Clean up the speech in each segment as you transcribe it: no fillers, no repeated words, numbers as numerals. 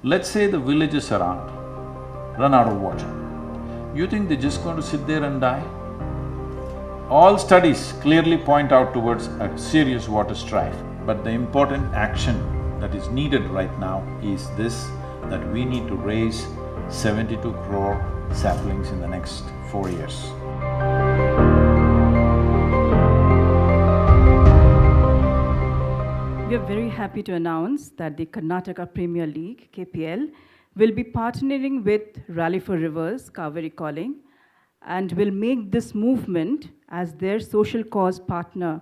Let's say the villages around run out of water. You think they're just going to sit there and die? All studies clearly point out towards a serious water strife, but the important action that is needed right now is this, that we need to raise 72 crore saplings in the next 4 years. We are very happy to announce that the Karnataka Premier League, KPL, will be partnering with Rally for Rivers, Cauvery Calling, and will make this movement as their social cause partner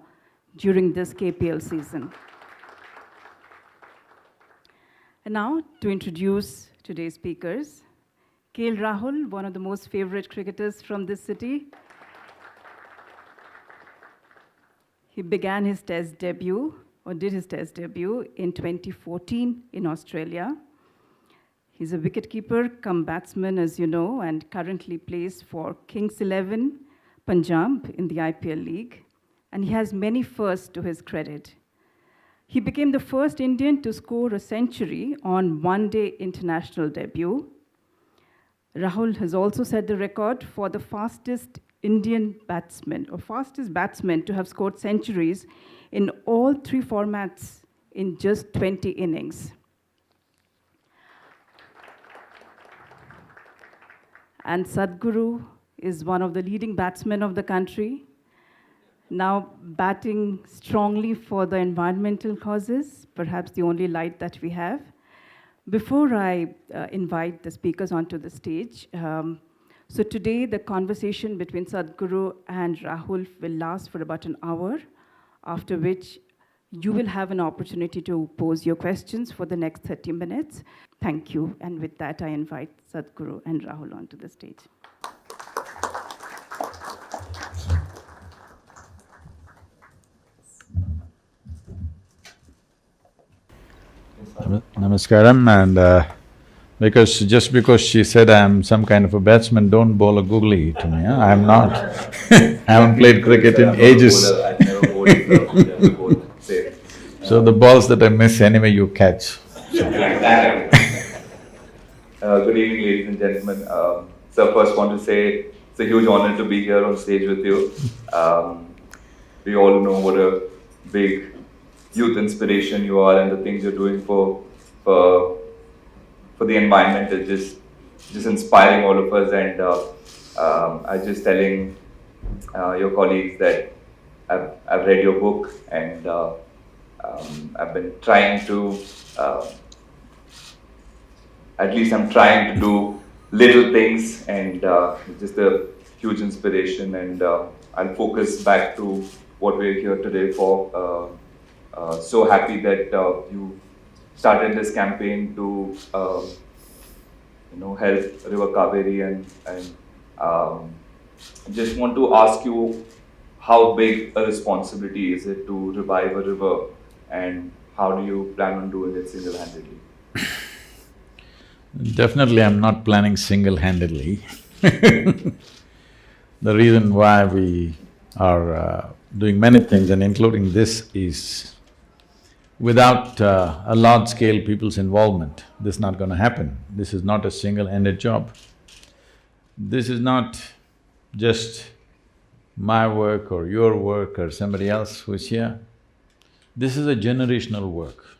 during this KPL season. And now, to introduce today's speakers, KL Rahul, one of the most favorite cricketers from this city. He began his test debut, or did his test debut, in 2014 in Australia. He's a wicketkeeper cum batsman, as you know, and currently plays for Kings 11, Punjab in the IPL League. And he has many firsts to his credit. He became the first Indian to score a century on one-day international debut. Rahul has also set the record for the fastest Indian batsman, or fastest batsman to have scored centuries in all three formats in just 20 innings. And Sadhguru is one of the leading batsmen of the country, now batting strongly for the environmental causes, perhaps the only light that we have. Before I invite the speakers onto the stage, so today the conversation between Sadhguru and Rahul will last for about an hour, after which you will have an opportunity to pose your questions for the next 30 minutes. Thank you. And with that, I invite Sadhguru and Rahul onto the stage. Namaskaram, and just because she said I'm some kind of a batsman, don't bowl a googly to me, huh? I'm not. I haven't played cricket in ages. So the balls that I miss anyway you catch. Good evening, ladies and gentlemen. So first want to say it's a huge honor to be here on stage with you. We all know what a big youth inspiration you are, and the things you're doing for the environment is just inspiring all of us. And I was just telling your colleagues that I've read your book, and I've been trying to, at least I'm trying to do little things, and just a huge inspiration. And I'll focus back to what we're here today for. So happy that you started this campaign to help River Cauvery, and just want to ask you, how big a responsibility is it to revive a river, and how do you plan on doing it single-handedly? Definitely I'm not planning single-handedly. The reason why we are doing many things, and including this, is without a large-scale people's involvement, this is not going to happen. This is not a single-handed job. This is not just my work or your work or somebody else who's here. This is a generational work.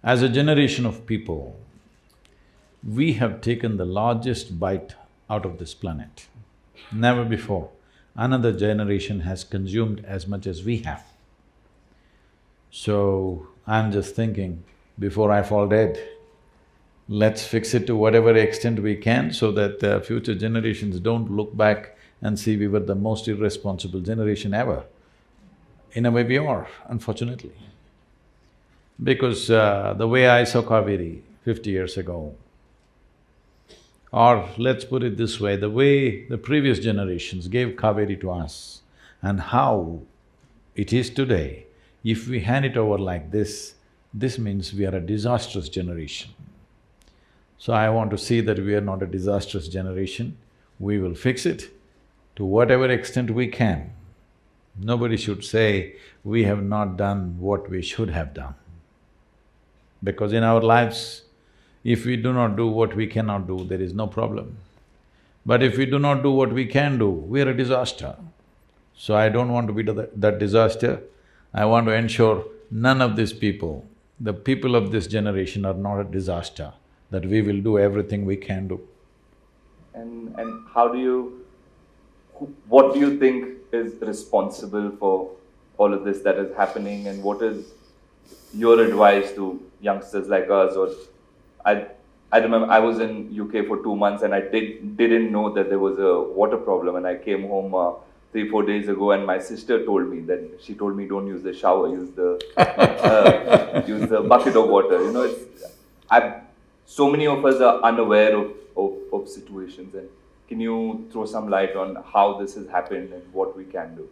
As a generation of people, we have taken the largest bite out of this planet. Never before another generation has consumed as much as we have. So, I'm just thinking, before I fall dead, let's fix it to whatever extent we can so that future generations don't look back and see we were the most irresponsible generation ever. In a way we are, unfortunately. Because the way I saw Cauvery 50 years ago, or let's put it this way, the way the previous generations gave Cauvery to us and how it is today, if we hand it over like this means we are a disastrous generation. So I want to see that we are not a disastrous generation. We will fix it to whatever extent we can. Nobody should say we have not done what we should have done. Because in our lives, If we do not do what we cannot do, there is no problem. But if we do not do what we can do, we are a disaster. So I don't want to be that disaster. I want to ensure none of these people, the people of this generation, are not a disaster, that we will do everything we can do. And how do you… what do you think is responsible for all of this that is happening, and what is your advice to youngsters like us? Or I remember I was in UK for 2 months and I didn't know that there was a water problem, and I came home 3-4 days ago and my sister told me that… she told me, don't use the shower, use the bucket of water. You know, so many of us are unaware of situations, and can you throw some light on how this has happened and what we can do?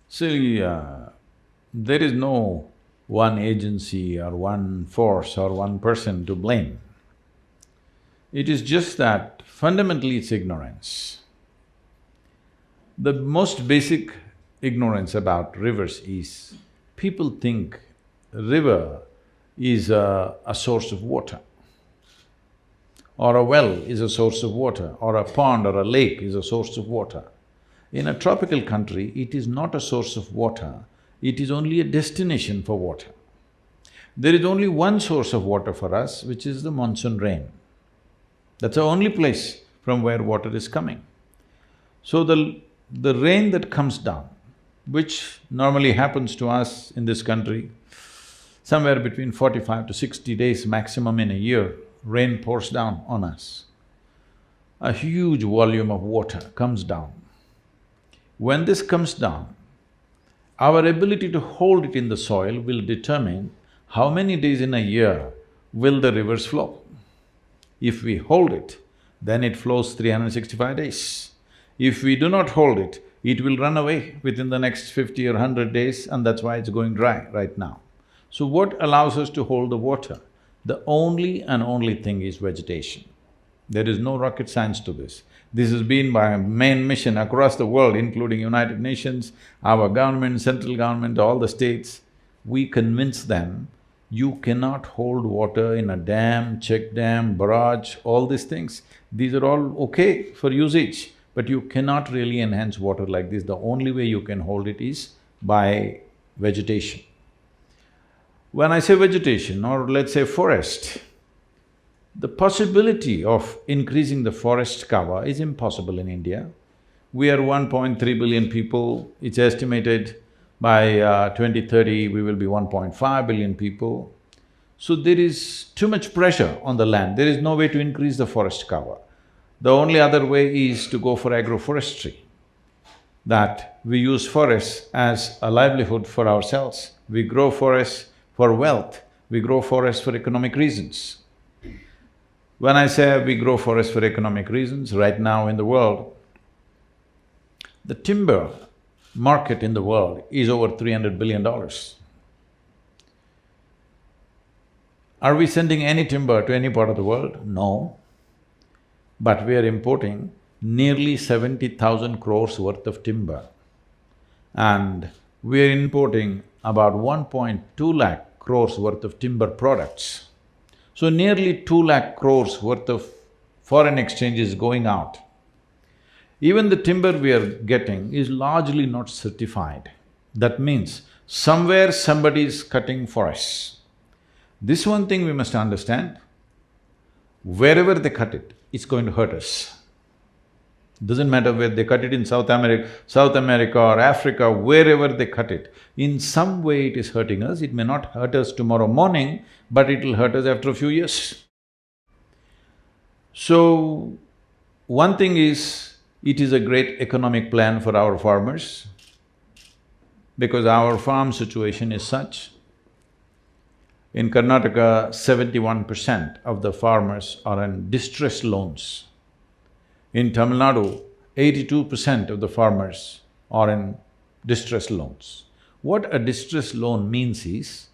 See, there is no one agency or one force or one person to blame. It is just that fundamentally it's ignorance. The most basic ignorance about rivers is, people think river is a source of water, or a well is a source of water, or a pond or a lake is a source of water. In a tropical country, it is not a source of water, it is only a destination for water. There is only one source of water for us, which is the monsoon rain. That's the only place from where water is coming. So the rain that comes down, which normally happens to us in this country, somewhere between 45 to 60 days maximum in a year, rain pours down on us. A huge volume of water comes down. When this comes down, our ability to hold it in the soil will determine how many days in a year will the rivers flow. If we hold it, then it flows 365 days. If we do not hold it, it will run away within the next 50 or 100 days, and that's why it's going dry right now. So what allows us to hold the water? The only and only thing is vegetation. There is no rocket science to this. This has been my main mission across the world, including United Nations, our government, central government, all the states. We convince them, you cannot hold water in a dam, check dam, barrage, all these things. These are all okay for usage, but you cannot really enhance water like this. The only way you can hold it is by vegetation. When I say vegetation, or let's say forest, the possibility of increasing the forest cover is impossible in India. We are 1.3 billion people, it's estimated by 2030 we will be 1.5 billion people. So there is too much pressure on the land, there is no way to increase the forest cover. The only other way is to go for agroforestry, that we use forests as a livelihood for ourselves. We grow forests for wealth, we grow forests for economic reasons. When I say we grow forests for economic reasons, right now in the world, the timber market in the world is over $300 billion. Are we sending any timber to any part of the world? No. But we are importing nearly 70,000 crores worth of timber, and we are importing about 1.2 lakh crores worth of timber products. So nearly 2 lakh crores worth of foreign exchange is going out. Even the timber we are getting is largely not certified. That means somewhere somebody is cutting forests. This one thing we must understand, wherever they cut it, it's going to hurt us. Doesn't matter where they cut it in South America or Africa, wherever they cut it, in some way it is hurting us. It may not hurt us tomorrow morning, but it'll hurt us after a few years. So, one thing is, it is a great economic plan for our farmers, because our farm situation is such. In Karnataka, 71% of the farmers are on distress loans. In Tamil Nadu, 82% of the farmers are in distress loans. What a distress loan means is,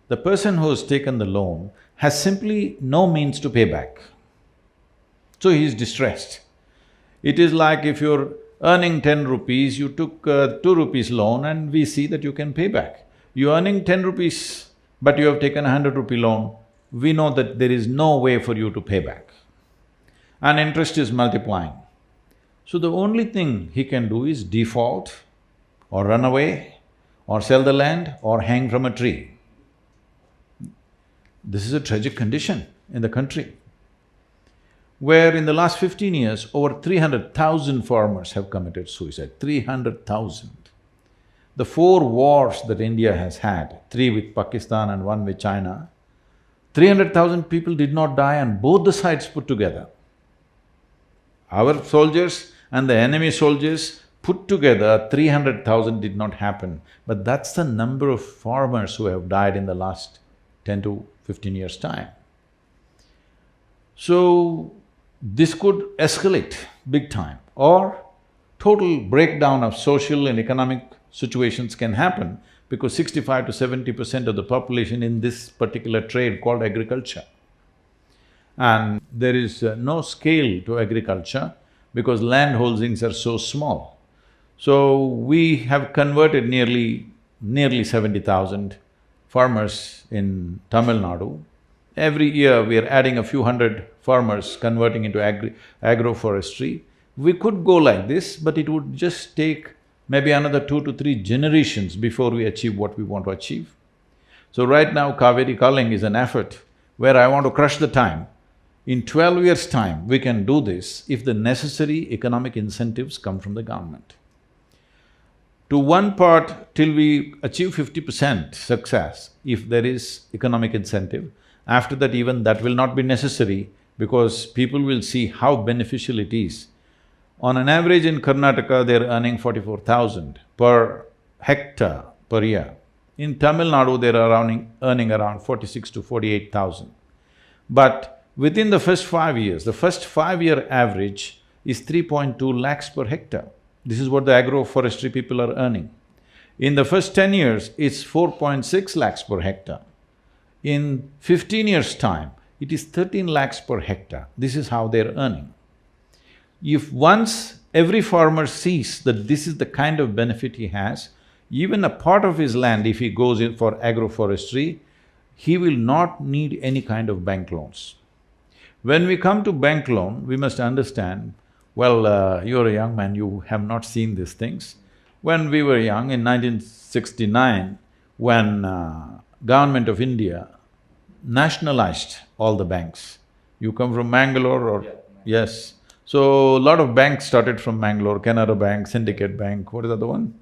the person who has taken the loan has simply no means to pay back. So he is distressed. It is like if you're earning 10 rupees, you took 2 rupees loan and we see that you can pay back. You're earning 10 rupees, but you have taken a 100 rupee loan, we know that there is no way for you to pay back. And interest is multiplying. So the only thing he can do is default or run away or sell the land or hang from a tree. This is a tragic condition in the country, where in the last 15 years, over 300,000 farmers have committed suicide, 300,000. The 4 wars that India has had, 3 with Pakistan and 1 with China, 300,000 people did not die on both the sides put together. Our soldiers and the enemy soldiers put together, 300,000 did not happen. But that's the number of farmers who have died in the last 10 to 15 years' time. So, this could escalate big time, or total breakdown of social and economic situations can happen because 65 to 70% of the population in this particular trade called agriculture. And there is no scale to agriculture because land holdings are so small. So, we have converted nearly 70,000 farmers in Tamil Nadu. Every year we are adding a few hundred farmers converting into agroforestry. We could go like this, but it would just take maybe another 2 to 3 generations before we achieve what we want to achieve. So right now, Cauvery culling is an effort where I want to crush the time. In 12 years' time, we can do this if the necessary economic incentives come from the government. To one part, till we achieve 50% success, if there is economic incentive, after that even that will not be necessary because people will see how beneficial it is. On an average in Karnataka, they're earning 44,000 per hectare per year. In Tamil Nadu, they're earning around 46 to 48,000. But within the first 5 years, the first 5-year average is 3.2 lakhs per hectare. This is what the agroforestry people are earning. In the first 10 years, it's 4.6 lakhs per hectare. In 15 years' time, it is 13 lakhs per hectare. This is how they're earning. If once every farmer sees that this is the kind of benefit he has, even a part of his land, if he goes in for agroforestry, he will not need any kind of bank loans. When we come to bank loan, we must understand, well, you're a young man, you have not seen these things. When we were young, in 1969, when Government of India nationalized all the banks. You come from Bangalore or… Yes. So, a lot of banks started from Bangalore, Canara Bank, Syndicate Bank, what is the other one?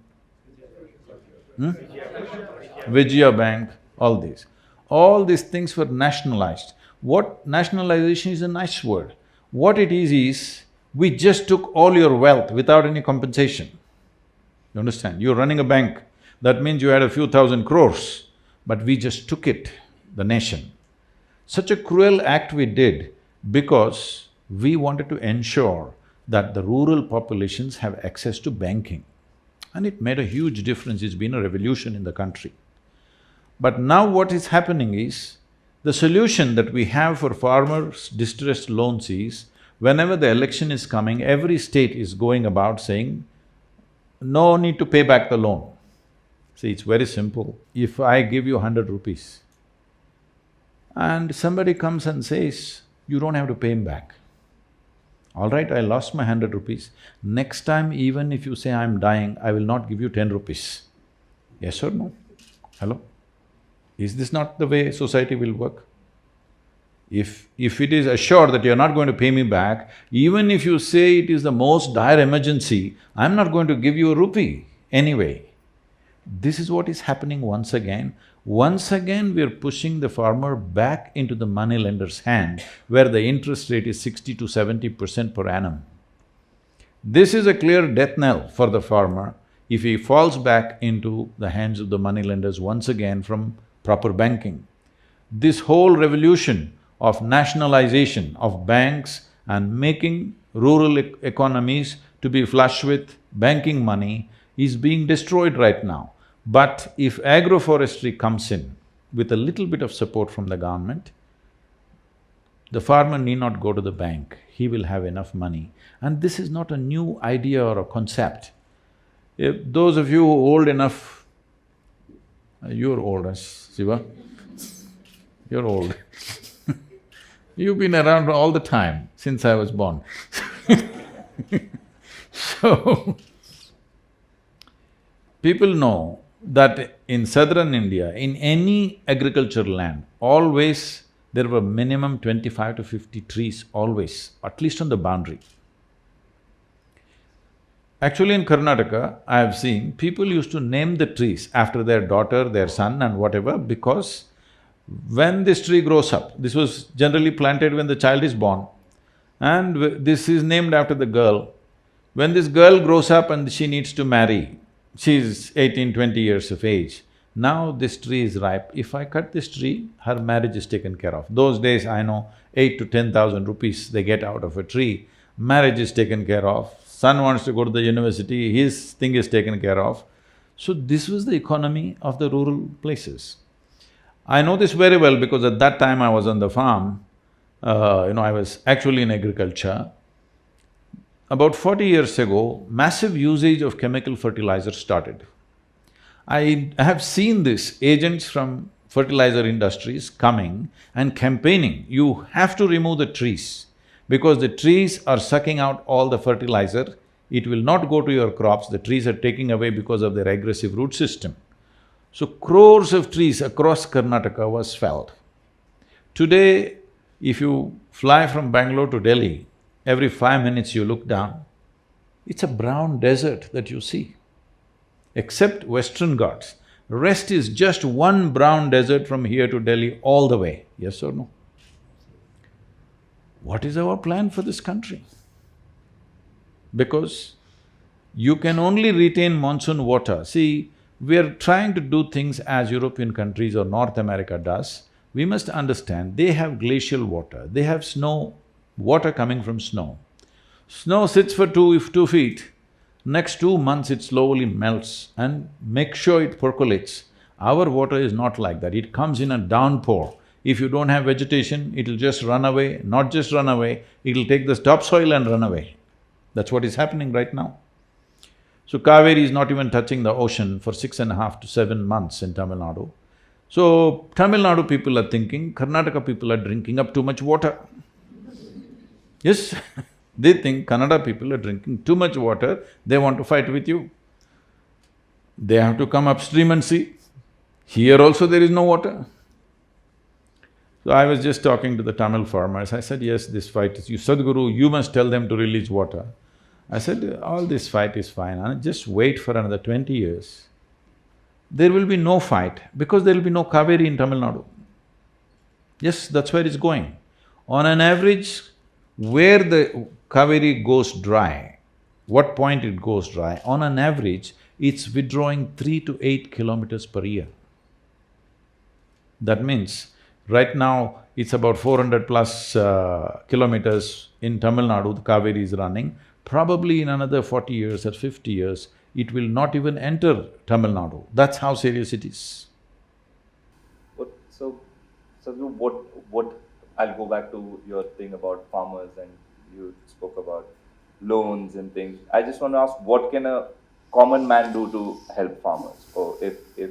Vijaya Bank, all these. All these things were nationalized. What… nationalization is a nice word. What it is, we just took all your wealth without any compensation. You understand? You're running a bank, that means you had a few thousand crores, but we just took it, the nation. Such a cruel act we did because we wanted to ensure that the rural populations have access to banking. And it made a huge difference, it's been a revolution in the country. But now what is happening is, the solution that we have for farmers' distressed loans is, whenever the election is coming, every state is going about saying, no need to pay back the loan. See, it's very simple. If I give you 100 rupees and somebody comes and says, you don't have to pay him back. All right, I lost my 100 rupees. Next time, even if you say I'm dying, I will not give you 10 rupees. Yes or no? Hello? Is this not the way society will work? If it is assured that you're not going to pay me back, even if you say it is the most dire emergency, I'm not going to give you a rupee anyway. This is what is happening once again. Once again, we're pushing the farmer back into the moneylender's hand, where the interest rate is 60 to 70% per annum. This is a clear death knell for the farmer if he falls back into the hands of the moneylenders once again from proper banking. This whole revolution of nationalization of banks and making rural economies to be flush with banking money is being destroyed right now. But if agroforestry comes in with a little bit of support from the government, the farmer need not go to the bank, he will have enough money. And this is not a new idea or a concept. If those of you old enough, you're old, Shiva? You're old You've been around all the time, since I was born. So, people know that in southern India, in any agricultural land, always there were minimum 25 to 50 trees, always, at least on the boundary. Actually, in Karnataka, I have seen people used to name the trees after their daughter, their son and whatever, because when this tree grows up, this was generally planted when the child is born, and this is named after the girl. When this girl grows up and she needs to marry, she's 18, 20 years of age, now this tree is ripe. If I cut this tree, her marriage is taken care of. Those days, I know, 8 to 10,000 rupees they get out of a tree, marriage is taken care of, son wants to go to the university, his thing is taken care of. So this was the economy of the rural places. I know this very well because at that time I was on the farm, I was actually in agriculture. About 40 years ago, massive usage of chemical fertilizers started. I have seen this, agents from fertilizer industries coming and campaigning, you have to remove the trees because the trees are sucking out all the fertilizer, it will not go to your crops, the trees are taking away because of their aggressive root system. So crores of trees across Karnataka was felled. Today, if you fly from Bengaluru to Delhi, every 5 minutes you look down, it's a brown desert that you see. Except Western Ghats, rest is just one brown desert from here to Delhi all the way, yes or no? What is our plan for this country? Because you can only retain monsoon water. See, we are trying to do things as European countries or North America does. We must understand, they have glacial water, they have snow, water coming from snow. Snow sits for 2 feet, next 2 months it slowly melts and make sure it percolates. Our water is not like that, it comes in a downpour. If you don't have vegetation, it'll just run away, not just run away, it'll take the topsoil and run away. That's what is happening right now. So Cauvery is not even touching the ocean for 6.5 to 7 months in Tamil Nadu. So Tamil Nadu people are thinking, Karnataka people are drinking up too much water. Yes, they think Kannada people are drinking too much water, they want to fight with you. They have to come upstream and see. Here also there is no water. So I was just talking to the Tamil farmers, I said, yes, this fight is… Sadhguru, you must tell them to release water. I said, all this fight is fine, and just wait for another 20 years. There will be no fight because there will be no Cauvery in Tamil Nadu. Yes, that's where it's going. On an average, where the Cauvery goes dry, what point it goes dry, on an average, it's withdrawing 3 to 8 kilometers per year. That means, right now, it's about 400 plus kilometers in Tamil Nadu, the Cauvery is running. Probably in another 40 years or 50 years, it will not even enter Tamil Nadu. That's how serious it is. So, I'll go back to your thing about farmers and you spoke about loans and things. I just want to ask, what can a common man do to help farmers? Or if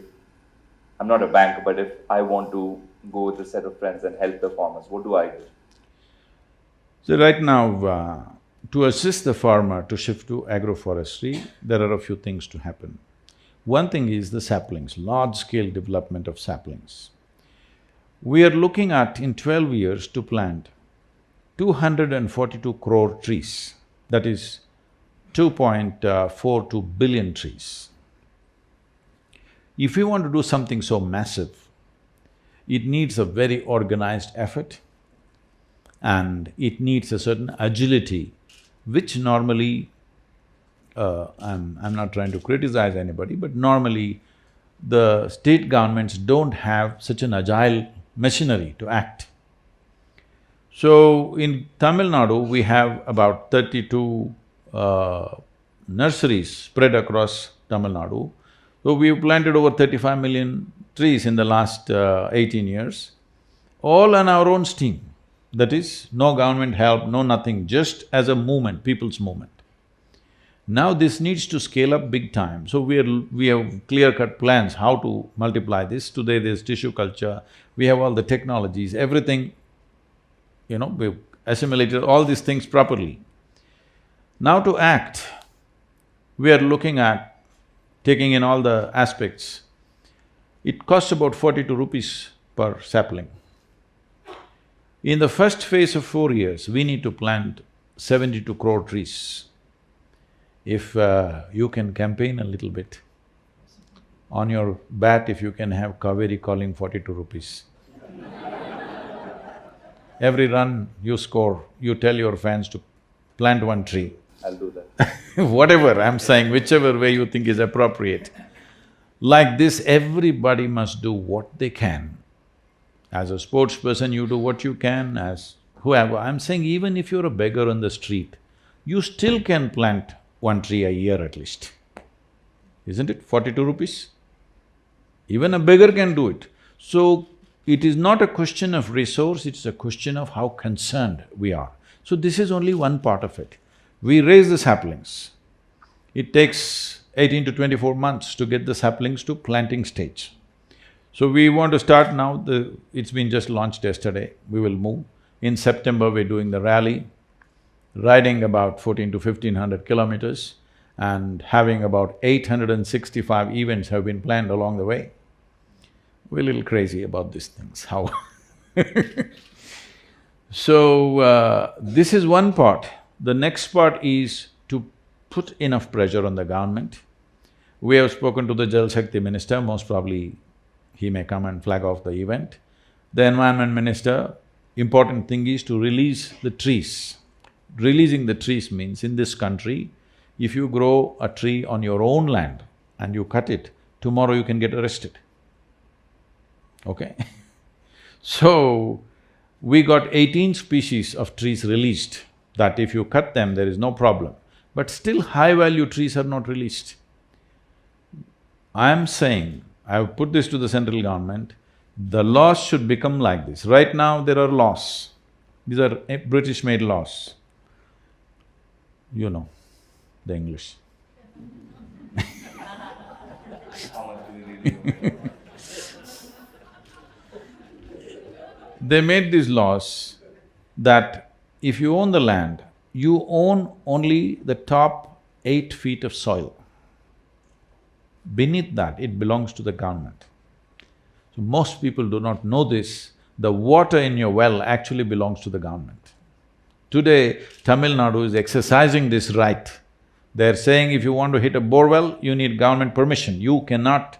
I'm not a banker, but if I want to go with a set of friends and help the farmers, what do I do? So right now, to assist the farmer to shift to agroforestry, there are a few things to happen. One thing is the saplings, large-scale development of saplings. We are looking at, in 12 years, to plant 242 crore trees, that is 2.42 billion trees. If we want to do something so massive, it needs a very organized effort and it needs a certain agility, which normally, I'm not trying to criticize anybody, but normally the state governments don't have such an agile machinery to act. So in Tamil Nadu, we have about 32 nurseries spread across Tamil Nadu. So we've planted over 35 million trees in the last 18 years, all on our own steam. That is, no government help, no nothing, just as a movement, people's movement. Now this needs to scale up big time, so we have clear-cut plans how to multiply this. Today there's tissue culture, we have all the technologies, everything we've assimilated all these things properly. Now to act, we are looking at taking in all the aspects. It costs about 42 rupees per sapling. In the first phase of 4 years, we need to plant 72 crore trees. If you can campaign a little bit, on your bat if you can have Cauvery calling 42 rupees. Every run you score, you tell your fans to plant one tree. I'll do that. Whatever I'm saying, whichever way you think is appropriate. Like this, everybody must do what they can. As a sports person, you do what you can, as whoever. I'm saying even if you're a beggar on the street, you still can plant one tree a year at least. Isn't it? 42 rupees? Even a beggar can do it. So, it is not a question of resource, it's a question of how concerned we are. So this is only one part of it. We raise the saplings. It takes 18 to 24 months to get the saplings to planting stage. So we want to start now, it's been just launched yesterday, we will move. In September, we're doing the rally, riding about 14 to 1500 kilometers and having about 865 events have been planned along the way. We're a little crazy about these things, how So, this is one part. The next part is to put enough pressure on the government. We have spoken to the Jal Shakti minister, most probably he may come and flag off the event. The environment minister, important thing is to release the trees. Releasing the trees means in this country, if you grow a tree on your own land and you cut it, tomorrow you can get arrested. Okay? So, we got 18 species of trees released, that if you cut them, there is no problem. But still high-value trees are not released. I'm saying, I've put this to the central government, the laws should become like this. Right now, there are laws. These are British-made laws. You know the English. How much do you really know? They made these laws that if you own the land, you own only the top 8 feet of soil. Beneath that, it belongs to the government. So most people do not know this, the water in your well actually belongs to the government. Today, Tamil Nadu is exercising this right. They're saying if you want to hit a bore well, you need government permission. You cannot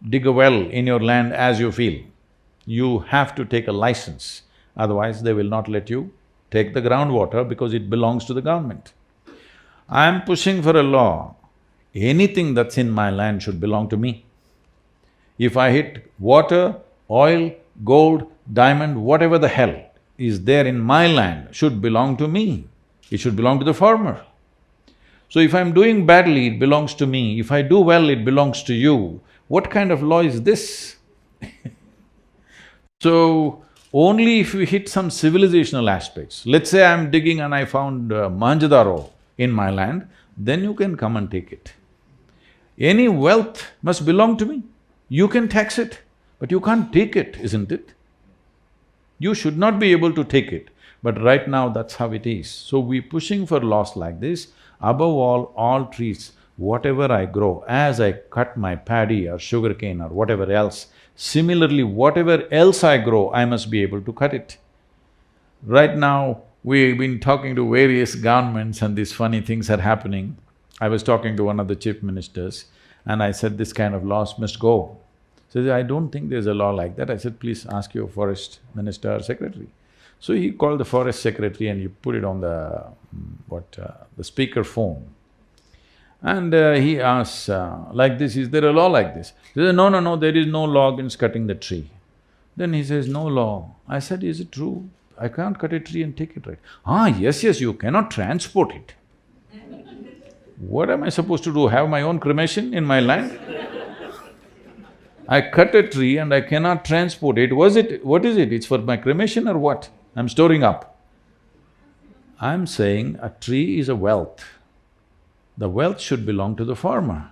dig a well in your land as you feel. You have to take a license, otherwise they will not let you take the groundwater because it belongs to the government. I'm pushing for a law, anything that's in my land should belong to me. If I hit water, oil, gold, diamond, whatever the hell is there in my land should belong to me. It should belong to the farmer. So if I'm doing badly, it belongs to me. If I do well, it belongs to you. What kind of law is this? So, only if we hit some civilizational aspects, let's say I'm digging and I found Manjadaro in my land, then you can come and take it. Any wealth must belong to me. You can tax it, but you can't take it, isn't it? You should not be able to take it, but right now that's how it is. So we're pushing for laws like this. Above all trees, whatever I grow, as I cut my paddy or sugarcane or whatever else, similarly, whatever else I grow, I must be able to cut it. Right now, we've been talking to various governments and these funny things are happening. I was talking to one of the chief ministers and I said, this kind of laws must go. He said, I don't think there's a law like that. I said, please ask your forest minister or secretary. So he called the forest secretary and he put it on the… the speaker phone. And he asks, like this, is there a law like this? He says, no, there is no law against cutting the tree. Then he says, no law. I said, is it true? I can't cut a tree and take it, right? Yes, you cannot transport it. What am I supposed to do, have my own cremation in my land? I cut a tree and I cannot transport it. What is it? It's for my cremation or what? I'm storing up. I'm saying a tree is a wealth. The wealth should belong to the farmer.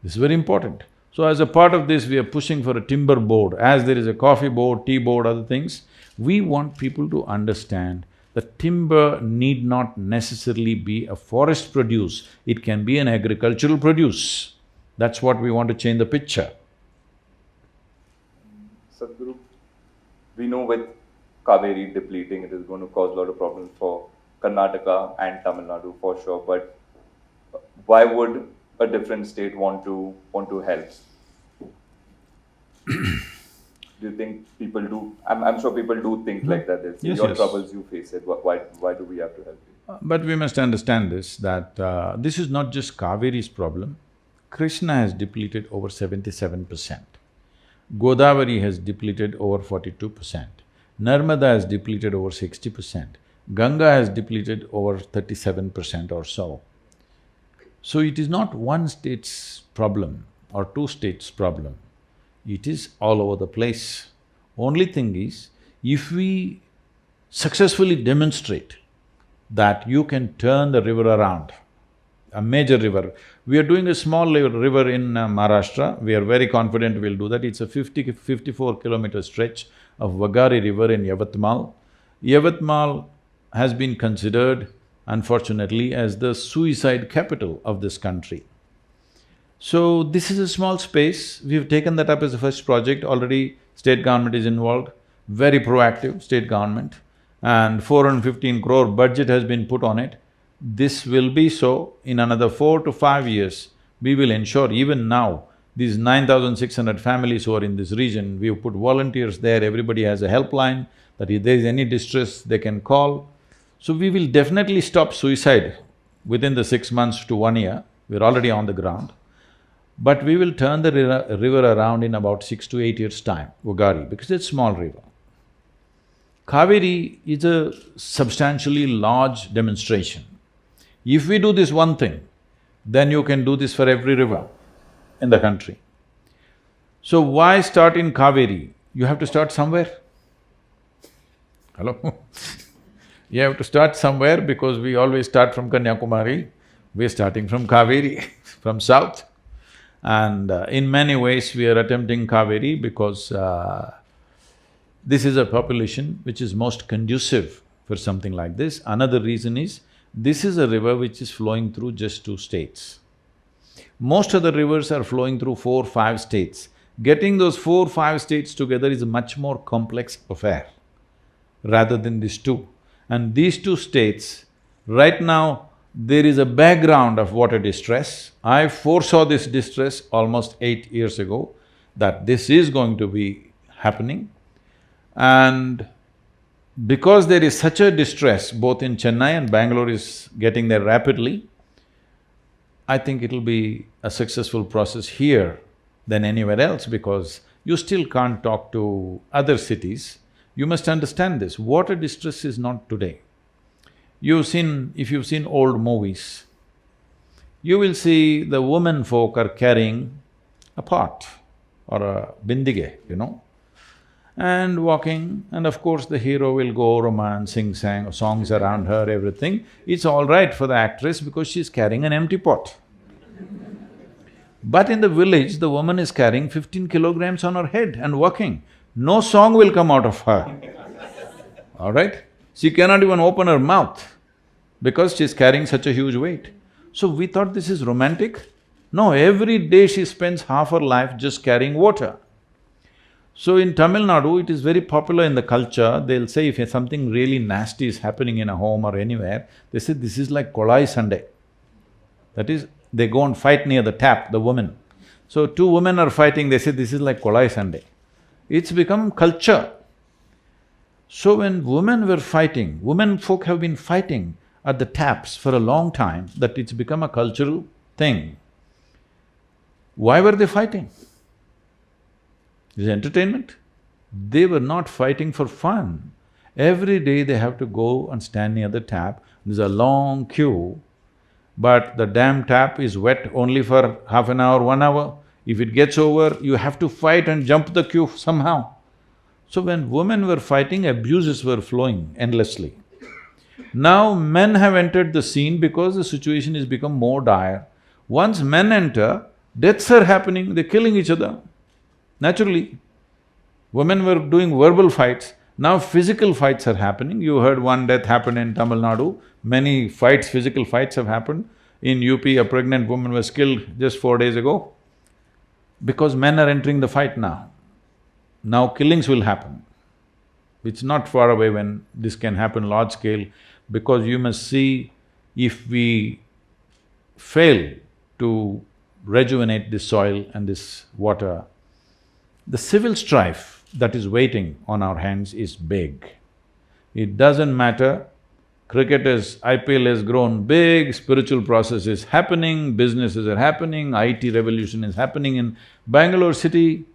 This is very important. So as a part of this, we are pushing for a timber board. As there is a coffee board, tea board, other things, We want people to understand that timber need not necessarily be a forest produce, it can be an agricultural produce. That's what we want to change the picture. Sadhguru, we know with Cauvery depleting, it is going to cause a lot of problems for Karnataka and Tamil Nadu for sure. But why would a different state want to help? Do you think people do? I'm sure people do think like that. It's Yes, your yes. troubles, you face it. Why do we have to help you? But we must understand this, that this is not just Kaveri's problem. Krishna has depleted over 77%. Godavari has depleted over 42%. Narmada has depleted over 60%. Ganga has depleted over 37% or so. So it is not one state's problem or two states' problem. It is all over the place. Only thing is, if we successfully demonstrate that you can turn the river around, a major river. We are doing a small river in Maharashtra, we are very confident we'll do that. It's a 54-kilometer stretch of Vagari river in Yavatmal. Yavatmal has been considered, unfortunately, as the suicide capital of this country. So, this is a small space, we've taken that up as a first project, already state government is involved, very proactive state government, and 415 crore budget has been put on it. This will be so, in another 4 to 5 years, we will ensure even now, these 9,600 families who are in this region, we've put volunteers there, everybody has a helpline, that if there is any distress, they can call. So we will definitely stop suicide within the 6 months to 1 year, we're already on the ground. But we will turn the river around in about 6 to 8 years' time, Vagari, because it's a small river. Cauvery is a substantially large demonstration. If we do this one thing, then you can do this for every river in the country. So why start in Cauvery? You have to start somewhere. Hello? You have to start somewhere because we always start from Kanyakumari, we're starting from Cauvery, from south. And in many ways we are attempting Cauvery because this is a population which is most conducive for something like this. Another reason is, this is a river which is flowing through just 2 states. Most of the rivers are flowing through 4, 5 states. Getting those 4, 5 states together is a much more complex affair rather than these 2. And these 2 states, right now, there is a background of water distress. I foresaw this distress almost 8 years ago, that this is going to be happening. And because there is such a distress, both in Chennai and Bengaluru is getting there rapidly, I think it'll be a successful process here than anywhere else because you still can't talk to other cities. You must understand this, water distress is not today. If you've seen old movies, you will see the women folk are carrying a pot or a bindige, and walking, and of course the hero will go romance, sing songs around her, everything. It's all right for the actress because she's carrying an empty pot. But in the village, the woman is carrying 15 kilograms on her head and walking. No song will come out of her, all right? She cannot even open her mouth because she's carrying such a huge weight. So we thought this is romantic. No, every day she spends half her life just carrying water. So in Tamil Nadu, it is very popular in the culture, they'll say if something really nasty is happening in a home or anywhere, they say this is like Kolai Sunday. That is, they go and fight near the tap, the women. So 2 women are fighting, they say this is like Kolai Sunday. It's become culture. So when women were fighting, women folk have been fighting at the taps for a long time, that it's become a cultural thing. Why were they fighting? Is entertainment? They were not fighting for fun. Every day they have to go and stand near the tap, there's a long queue, but the damn tap is wet only for half an hour, 1 hour. If it gets over, you have to fight and jump the queue somehow. So when women were fighting, abuses were flowing endlessly. Now men have entered the scene because the situation has become more dire. Once men enter, deaths are happening, they're killing each other. Naturally, women were doing verbal fights, Now physical fights are happening. You heard one death happened in Tamil Nadu, many fights, physical fights have happened. In UP, a pregnant woman was killed just 4 days ago because men are entering the fight now. Now killings will happen. It's not far away when this can happen large scale, because you must see, if we fail to rejuvenate this soil and this water, the civil strife that is waiting on our hands is big. It doesn't matter, cricketers, IPL has grown big, spiritual process is happening, businesses are happening, IT revolution is happening in Bengaluru city.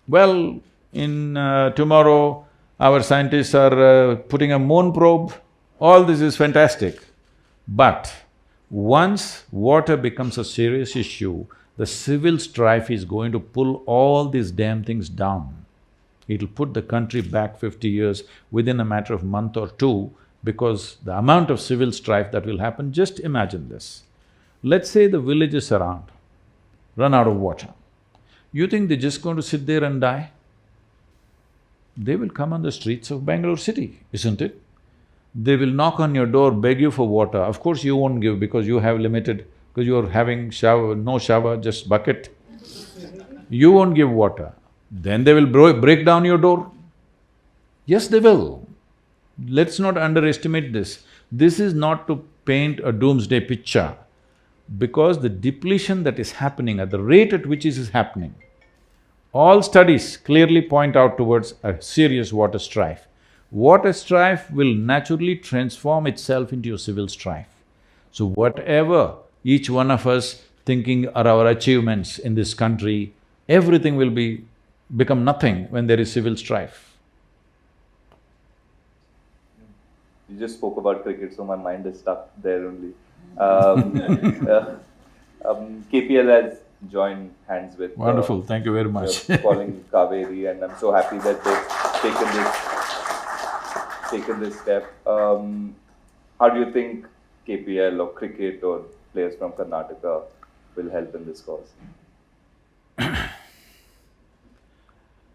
Well, in tomorrow, our scientists are putting a moon probe, all this is fantastic. But once water becomes a serious issue, the civil strife is going to pull all these damn things down. It'll put the country back 50 years within a matter of month or two, because the amount of civil strife that will happen, just imagine this. Let's say the villages around run out of water. You think they're just going to sit there and die? They will come on the streets of Bengaluru city, isn't it? They will knock on your door, beg you for water. Of course you won't give because you have limited, because you're having shower, no shower, just bucket. You won't give water. Then they will break down your door. Yes, they will. Let's not underestimate this. This is not to paint a doomsday picture, because the depletion that is happening at the rate at which it is happening, all studies clearly point out towards a serious water strife. Water strife will naturally transform itself into a civil strife. So whatever each one of us thinking are our achievements in this country, everything will become nothing when there is civil strife. You just spoke about cricket, so my mind is stuck there only. KPL has joined hands with… Wonderful, thank you very much. Calling Cauvery, and I'm so happy that they've taken this step. How do you think KPL or cricket or players from Karnataka will help in this cause?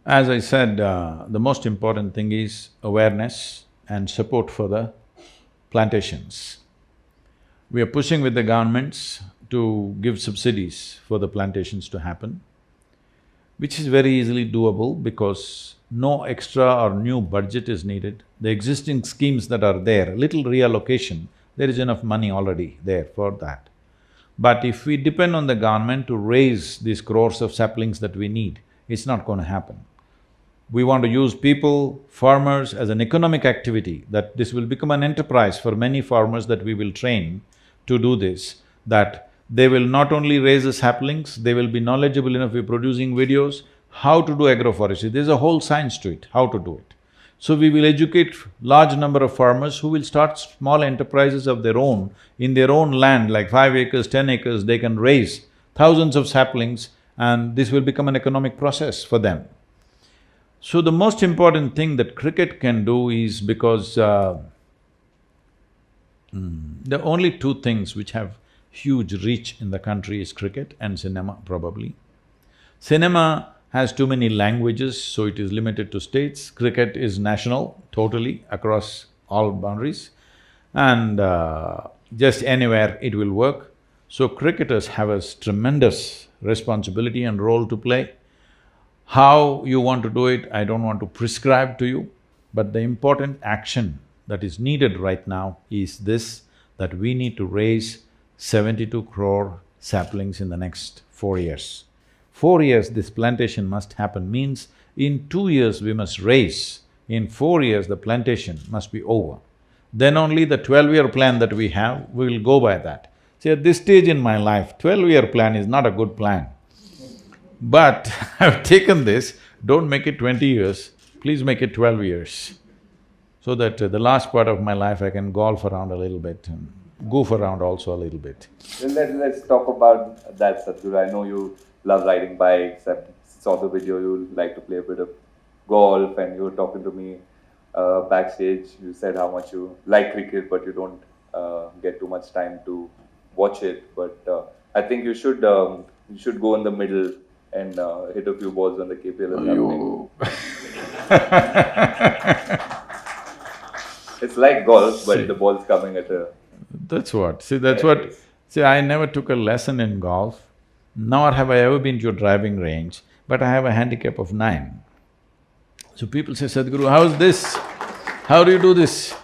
As I said, the most important thing is awareness and support for the plantations. We are pushing with the governments to give subsidies for the plantations to happen, which is very easily doable because no extra or new budget is needed. The existing schemes that are there, little reallocation, there is enough money already there for that. But if we depend on the government to raise these crores of saplings that we need, it's not going to happen. We want to use people, farmers as an economic activity, that this will become an enterprise for many farmers that we will train to do this, that they will not only raise the saplings, they will be knowledgeable enough, we're producing videos, how to do agroforestry. There's a whole science to it, how to do it. So we will educate large number of farmers who will start small enterprises of their own, in their own land, like 5 acres, 10 acres, they can raise thousands of saplings and this will become an economic process for them. So the most important thing that cricket can do is, because there are only two things which have huge reach in the country is cricket and cinema, probably. Cinema has too many languages, so it is limited to states. Cricket is national, totally, across all boundaries, and just anywhere it will work. So cricketers have a tremendous responsibility and role to play. How you want to do it, I don't want to prescribe to you, but the important action that is needed right now is this, that we need to raise 72 crore saplings in the next 4 years. 4 years this plantation must happen, means in 2 years we must raise, in 4 years the plantation must be over. Then only the 12-year plan that we have, we will go by that. See, at this stage in my life, 12-year plan is not a good plan. But I've taken this, don't make it 20 years, please make it 12 years, so that the last part of my life I can golf around a little bit and goof around also a little bit. Let's talk about that, Sadhguru. I know you love riding bikes, I saw the video, you like to play a bit of golf, and you were talking to me backstage, you said how much you like cricket but you don't get too much time to watch it, but I think you should go in the middle and hit a few balls when the KPL is happening. It's like golf, but the ball's coming at a… That's what, see, I never took a lesson in golf, nor have I ever been to a driving range, but I have a handicap of 9. So people say, Sadhguru, how's this? How do you do this?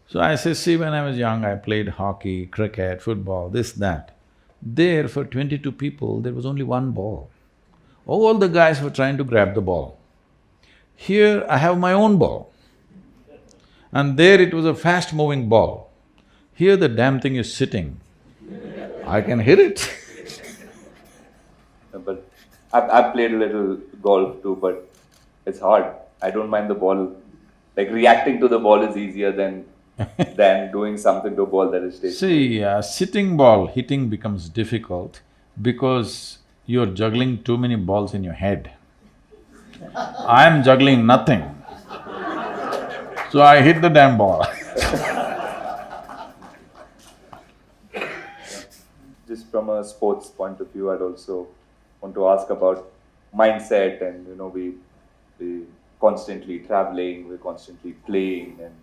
So I say, see, when I was young, I played hockey, cricket, football, this, that. There, for 22 people, there was only one ball. All the guys were trying to grab the ball. Here, I have my own ball. And there it was a fast-moving ball. Here the damn thing is sitting. I can hit it. But I've played a little golf too, but it's hard. I don't mind the ball. Like reacting to the ball is easier than doing something to a ball that is stationary. See, sitting ball hitting becomes difficult because you're juggling too many balls in your head. I'm juggling nothing. So I hit the damn ball. Just from a sports point of view, I'd also want to ask about mindset and we constantly traveling, we're constantly playing and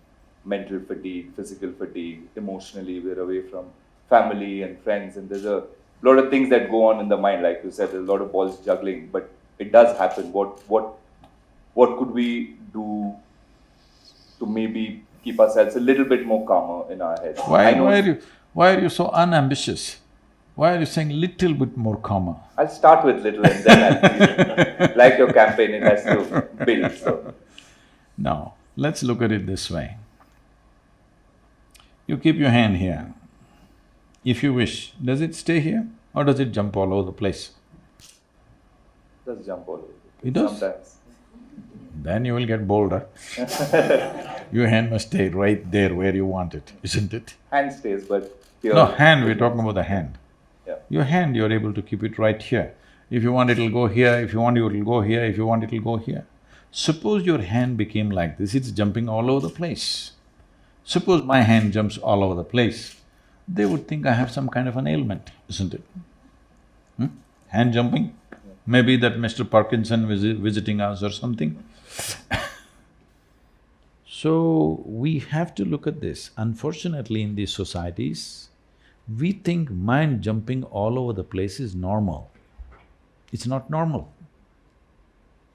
mental fatigue, physical fatigue, emotionally we're away from family and friends and there's a lot of things that go on in the mind, like you said, there's a lot of balls juggling, but it does happen. What could we do to maybe keep ourselves a little bit more calmer in our heads? Why are you so unambitious? Why are you saying little bit more calmer? I'll start with little and then I'll… Like your campaign, it has to build, so… Now, let's look at it this way. You keep your hand here. If you wish, does it stay here or does it jump all over the place? It does jump all over. It does? Sometimes. Then you will get bolder. Your hand must stay right there where you want it, isn't it? Hand stays, but here… No, hand, we're talking about the hand. Yeah. Your hand, you're able to keep it right here. If you want, it'll go here, if you want, it'll go here, if you want, it'll go here. Suppose your hand became like this, it's jumping all over the place. Suppose my hand jumps all over the place, they would think I have some kind of an ailment, isn't it? Hand jumping? Maybe that Mr. Parkinson visiting us or something. So, we have to look at this. Unfortunately, in these societies, we think mind jumping all over the place is normal. It's not normal.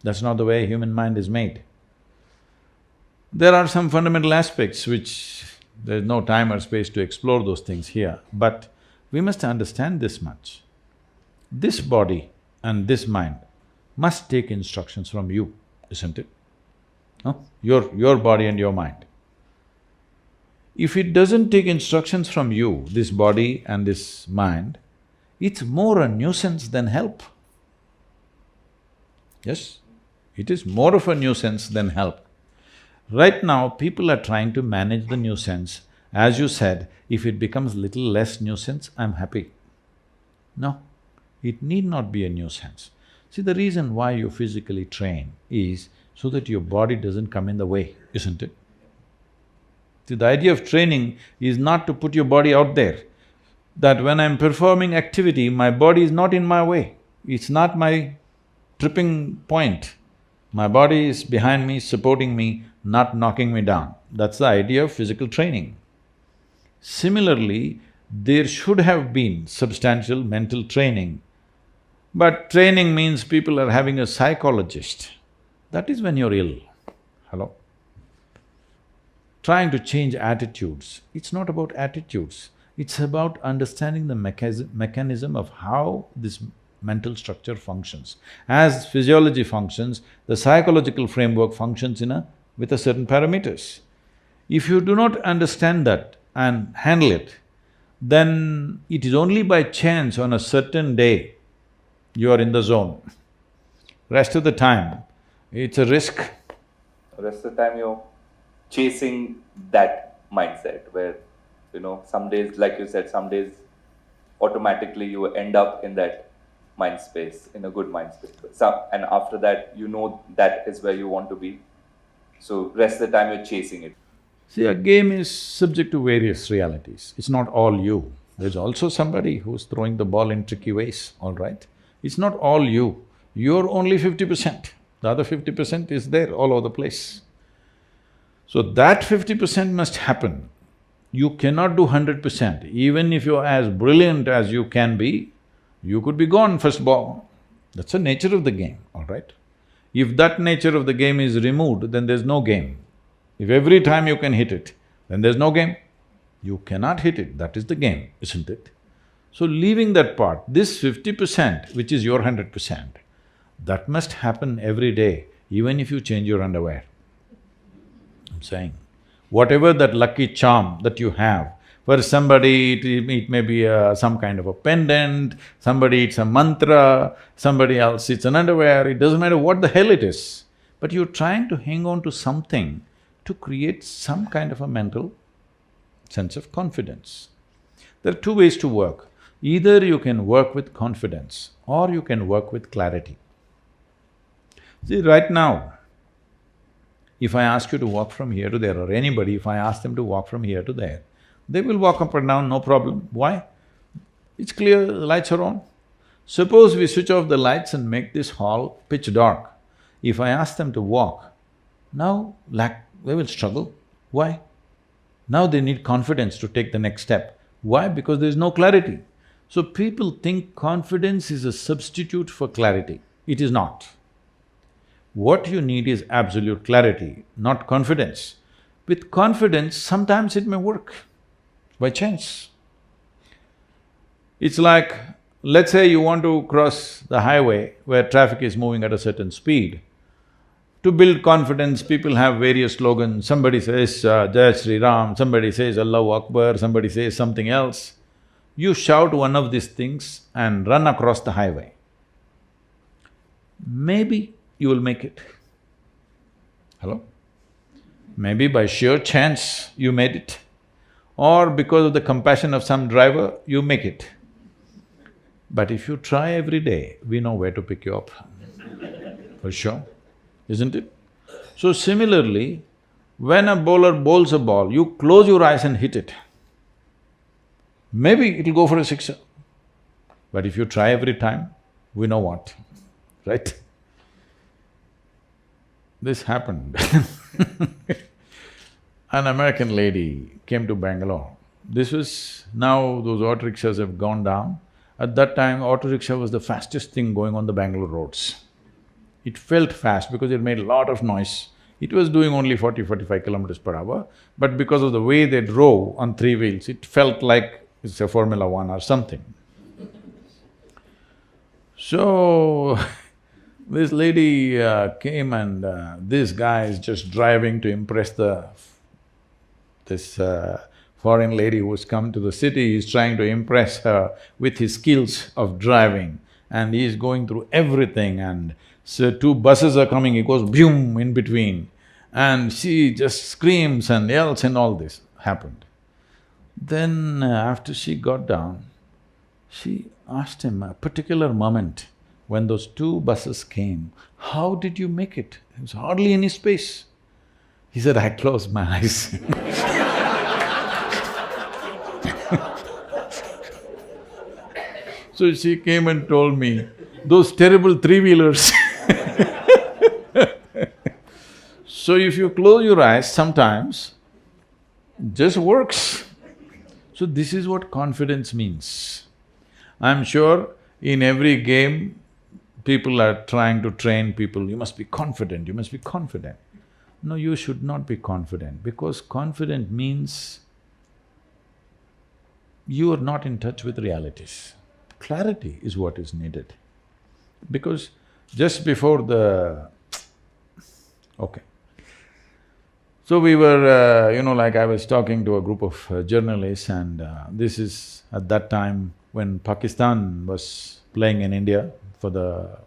That's not the way human mind is made. There are some fundamental aspects which there's no time or space to explore those things here, but we must understand this much. This body and this mind must take instructions from you, isn't it? No? Your body and your mind. If it doesn't take instructions from you, this body and this mind, it's more a nuisance than help. Yes, it is more of a nuisance than help. Right now, people are trying to manage the nuisance. As you said, if it becomes little less nuisance, I'm happy. No, it need not be a nuisance. See, the reason why you physically train is so that your body doesn't come in the way, isn't it? See, the idea of training is not to put your body out there, that when I'm performing activity, my body is not in my way, it's not my tripping point. My body is behind me, supporting me, not knocking me down. That's the idea of physical training. Similarly, there should have been substantial mental training, but training means people are having a psychologist. That is when you're ill. Hello? Trying to change attitudes, it's not about attitudes, it's about understanding the mechanism of how this mental structure functions. As physiology functions, the psychological framework functions with a certain parameters. If you do not understand that and handle it, then it is only by chance on a certain day you are in the zone. Rest of the time, it's a risk. Rest of the time you're chasing that mindset where, some days, like you said, some days automatically you end up in that mind space, in a good mind space. And after that, that is where you want to be. So rest of the time you're chasing it. See, a game is subject to various realities. It's not all you. There's also somebody who's throwing the ball in tricky ways, all right? It's not all you. You're only 50%. The other 50% is there all over the place. So that 50% must happen. You cannot do 100%. Even if you're as brilliant as you can be, you could be gone first ball. That's the nature of the game, all right? If that nature of the game is removed, then there's no game. If every time you can hit it, then there's no game. You cannot hit it, that is the game, isn't it? So leaving that part, this 50%, which is your 100%, that must happen every day, even if you change your underwear. I'm saying, whatever that lucky charm that you have, for somebody it may be some kind of a pendant, somebody it's a mantra, somebody else it's an underwear, it doesn't matter what the hell it is, but you're trying to hang on to something to create some kind of a mental sense of confidence. There are two ways to work. Either you can work with confidence or you can work with clarity. See, right now, if I ask you to walk from here to there, or anybody, if I ask them to walk from here to there, they will walk up and down, no problem. Why? It's clear, the lights are on. Suppose we switch off the lights and make this hall pitch dark. If I ask them to walk, now they will struggle. Why? Now they need confidence to take the next step. Why? Because there is no clarity. So people think confidence is a substitute for clarity. It is not. What you need is absolute clarity, not confidence. With confidence, sometimes it may work, by chance. It's like, let's say you want to cross the highway where traffic is moving at a certain speed. To build confidence, people have various slogans. Somebody says, Jai Shri Ram, somebody says Allahu Akbar, somebody says something else. You shout one of these things and run across the highway. Maybe you will make it. Hello? Maybe by sheer chance you made it, or because of the compassion of some driver, you make it. But if you try every day, we know where to pick you up, for sure, isn't it? So similarly, when a bowler bowls a ball, you close your eyes and hit it. Maybe it'll go for a sixer, but if you try every time, we know what, right? This happened. An American lady came to Bengaluru. This was… now those auto rickshaws have gone down. At that time, auto rickshaw was the fastest thing going on the Bengaluru roads. It felt fast because it made a lot of noise. It was doing only 40-45 kilometers per hour, but because of the way they drove on three wheels, it felt like it's a Formula One or something. So, this lady came and this guy is just driving to impress this foreign lady who's come to the city. He's trying to impress her with his skills of driving, and he's going through everything, and so two buses are coming, he goes boom in between, and she just screams and yells, and all this happened. Then after she got down, she asked him a particular moment when those two buses came, how did you make it? There was hardly any space. He said, I closed my eyes. So she came and told me, those terrible three-wheelers. So if you close your eyes, sometimes it just works. So this is what confidence means. I'm sure in every game, people are trying to train people, you must be confident, you must be confident. No, you should not be confident, because confident means you are not in touch with realities. Clarity is what is needed. Because just before the… okay. So we were, like I was talking to a group of journalists, and this is at that time when Pakistan was playing in India for the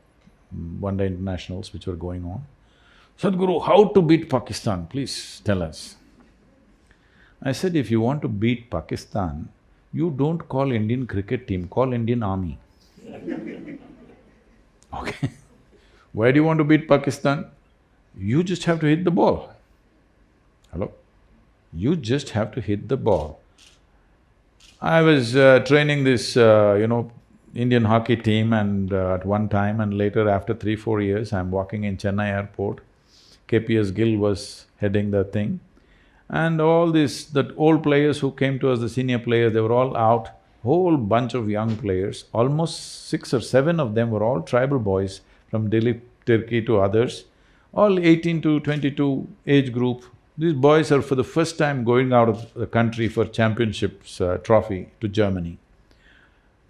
one-day internationals which were going on. Sadhguru, how to beat Pakistan, please tell us. I said, if you want to beat Pakistan, you don't call Indian cricket team, call Indian army. Okay. Why do you want to beat Pakistan? You just have to hit the ball. Hello? You just have to hit the ball. I was training this, Indian hockey team and at one time, and later after 3-4 years, I'm walking in Chennai airport. KPS Gill was heading the thing. And all these… that old players who came to us, the senior players, they were all out. Whole bunch of young players, almost 6 or 7 of them were all tribal boys from Delhi, Turkey to others, all 18 to 22 age group. These boys are for the first time going out of the country for championships trophy to Germany.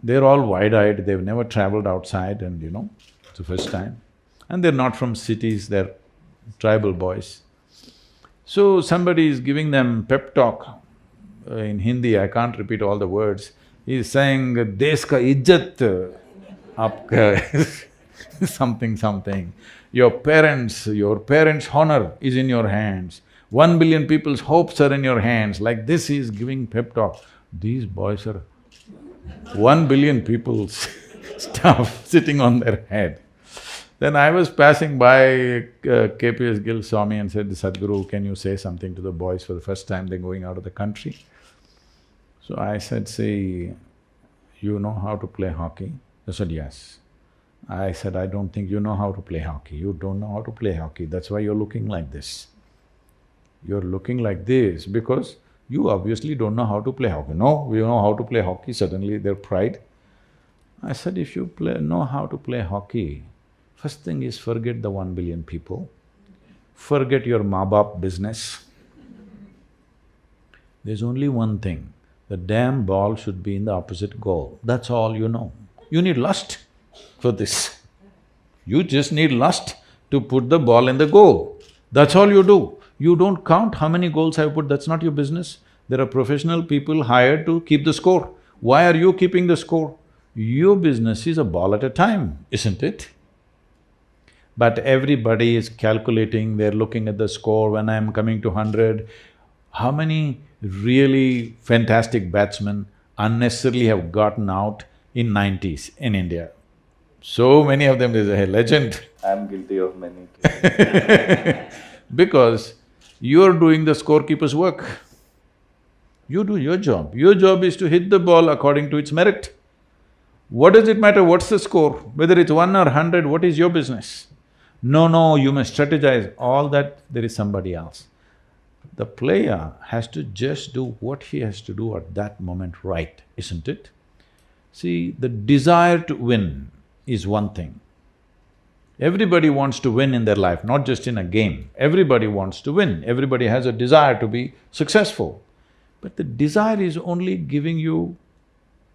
They're all wide-eyed, they've never traveled outside and it's the first time. And they're not from cities, they're tribal boys. So somebody is giving them pep talk in Hindi, I can't repeat all the words. He's saying, "Desh ka izzat aapka," something. Your parents' honor is in your hands. 1 billion people's hopes are in your hands. Like this, he's giving pep talk. These boys are 1 billion people's stuff sitting on their head. Then I was passing by, KPS Gill saw me and said, "Sadhguru, can you say something to the boys for the first time, they're going out of the country?" So I said, "See, you know how to play hockey?" They said, "Yes." I said, "I don't think you know how to play hockey. You don't know how to play hockey, that's why you're looking like this. You're looking like this because you obviously don't know how to play hockey." "No, we know how to play hockey," suddenly their pride. I said, "If you know how to play hockey, first thing is forget the 1 billion people, forget your maa-baap business. There's only one thing, the damn ball should be in the opposite goal, that's all you know. You need lust for this. You just need lust to put the ball in the goal, that's all you do. You don't count how many goals I've put, that's not your business. There are professional people hired to keep the score. Why are you keeping the score? Your business is a ball at a time, isn't it? But everybody is calculating, they're looking at the score, when I'm coming to 100, how many really fantastic batsmen unnecessarily have gotten out in 90s in India? So many of them, there's a legend. I'm guilty of many. Because you're doing the scorekeeper's work. You do your job. Your job is to hit the ball according to its merit. What does it matter what's the score? Whether it's 1 or 100, what is your business? No, you must strategize, all that there is somebody else. The player has to just do what he has to do at that moment right, isn't it? See, the desire to win is one thing. Everybody wants to win in their life, not just in a game. Everybody wants to win, everybody has a desire to be successful. But the desire is only giving you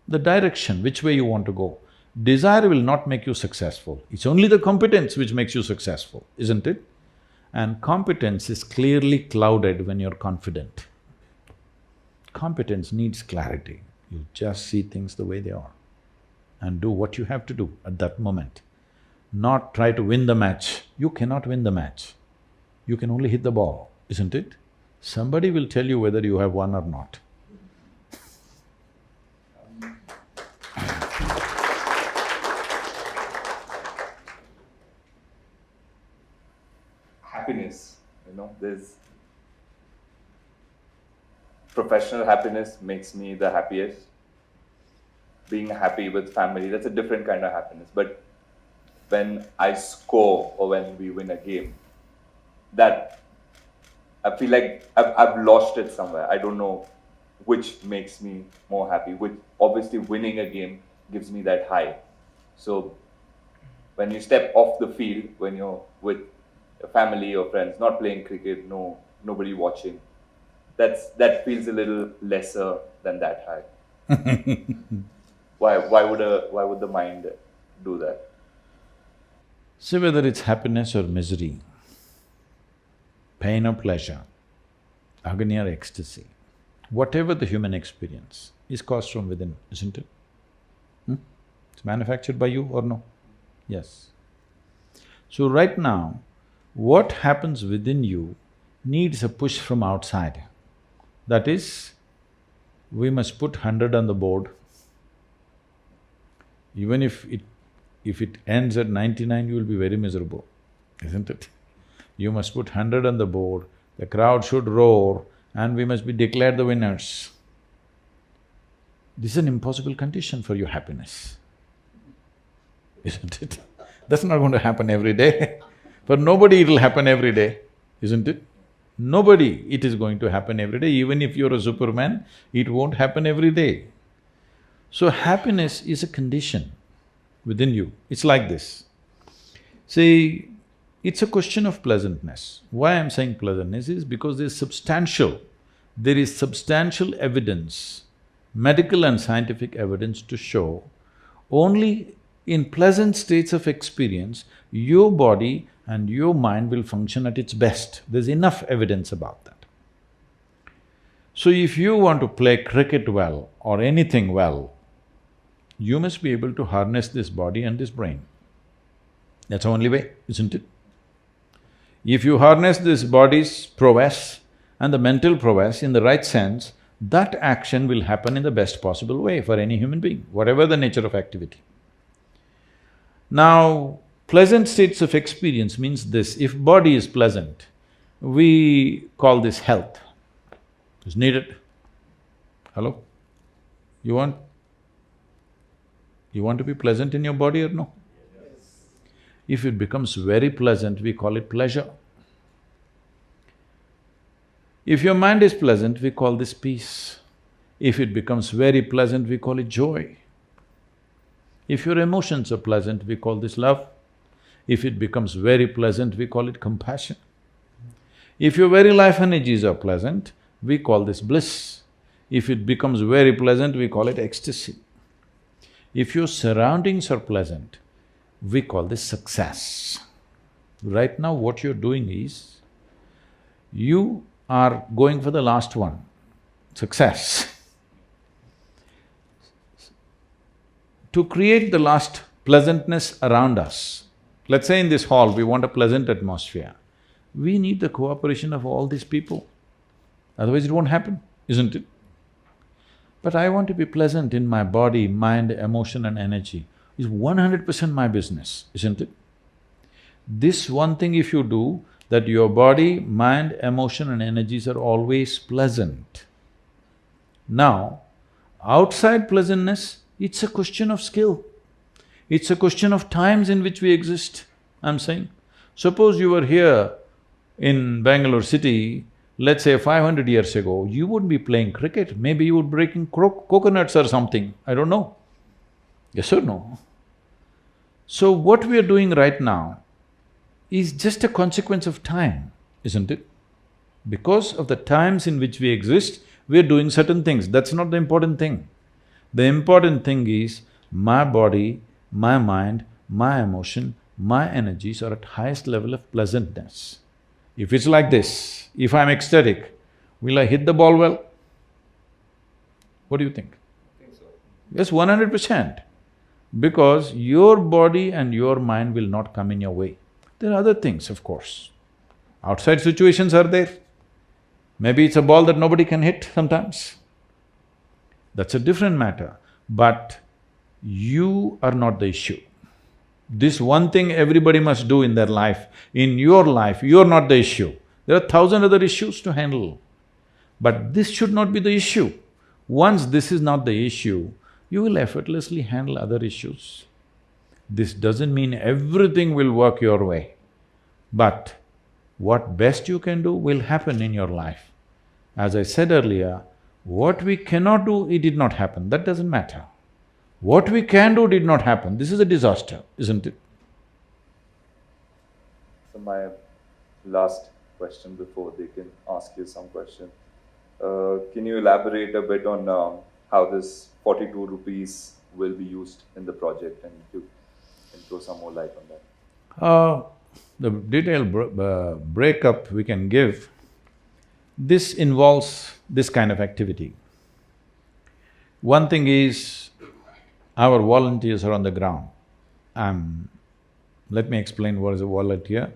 the direction, which way you want to go. Desire will not make you successful, it's only the competence which makes you successful, isn't it? And competence is clearly clouded when you're confident. Competence needs clarity, you just see things the way they are and do what you have to do at that moment. Not try to win the match, you cannot win the match. You can only hit the ball, isn't it? Somebody will tell you whether you have won or not. Happiness, there's… Professional happiness makes me the happiest. Being happy with family, that's a different kind of happiness. But when I score or when we win a game, that… I feel like I've lost it somewhere. I don't know which makes me more happy. Obviously winning a game gives me that high. So when you step off the field, when you're with your family or friends, not playing cricket, nobody watching, that feels a little lesser than that high. Why would the mind do that? See, whether it's happiness or misery, pain or pleasure, agony or ecstasy, whatever the human experience is caused from within, isn't it? It's manufactured by you or no? Yes. So right now, what happens within you needs a push from outside. That is, we must put 100 on the board. Even if it ends at 99, you will be very miserable, isn't it? You must put 100 on the board, the crowd should roar, and we must be declared the winners. This is an impossible condition for your happiness. isn't it? That's not going to happen every day. For nobody it'll happen every day, isn't it? Nobody it is going to happen every day. Even if you're a Superman, it won't happen every day. So happiness is a condition within you. It's like this. See, it's a question of pleasantness. Why I'm saying pleasantness is because there is substantial evidence, medical and scientific evidence to show only in pleasant states of experience, your body and your mind will function at its best. There's enough evidence about that. So if you want to play cricket well or anything well, you must be able to harness this body and this brain. That's the only way, isn't it? If you harness this body's prowess and the mental prowess in the right sense, that action will happen in the best possible way for any human being, whatever the nature of activity. Now, pleasant states of experience means this: if body is pleasant, we call this health. It's needed. Hello? You want to be pleasant in your body or no? If it becomes very pleasant, we call it pleasure. If your mind is pleasant, we call this peace. If it becomes very pleasant, we call it joy. If your emotions are pleasant, we call this love. If it becomes very pleasant, we call it compassion. If your very life energies are pleasant, we call this bliss. If it becomes very pleasant, we call it ecstasy. If your surroundings are pleasant, we call this success. Right now what you're doing is, you are going for the last one, success. To create the last pleasantness around us, let's say in this hall we want a pleasant atmosphere, we need the cooperation of all these people, otherwise it won't happen, isn't it? But I want to be pleasant in my body, mind, emotion and energy is 100% my business, isn't it? This one thing if you do, that your body, mind, emotion and energies are always pleasant. Now, outside pleasantness, it's a question of skill. It's a question of times in which we exist, I'm saying. Suppose you were here in Bengaluru city, let's say 500 years ago, you wouldn't be playing cricket, maybe you would be breaking coconuts or something, I don't know. Yes or no? So what we are doing right now is just a consequence of time, isn't it? Because of the times in which we exist, we are doing certain things, that's not the important thing. The important thing is, my body, my mind, my emotion, my energies are at highest level of pleasantness. If it's like this, if I'm ecstatic, will I hit the ball well? What do you think? I think so. Yes, 100%. Because your body and your mind will not come in your way. There are other things, of course. Outside situations are there. Maybe it's a ball that nobody can hit sometimes. That's a different matter, but you are not the issue. This one thing everybody must do in their life, in your life, you're not the issue. There are 1,000 other issues to handle. But this should not be the issue. Once this is not the issue, you will effortlessly handle other issues. This doesn't mean everything will work your way, but what best you can do will happen in your life. As I said earlier, what we cannot do, it did not happen, that doesn't matter. What we can do did not happen, this is a disaster, isn't it? So my last question before they can ask you some question. Can you elaborate a bit on how this 42 rupees will be used in the project, and you can throw some more light on that? The detailed breakup we can give, this involves this kind of activity. One thing is, our volunteers are on the ground. Let me explain what is a volunteer.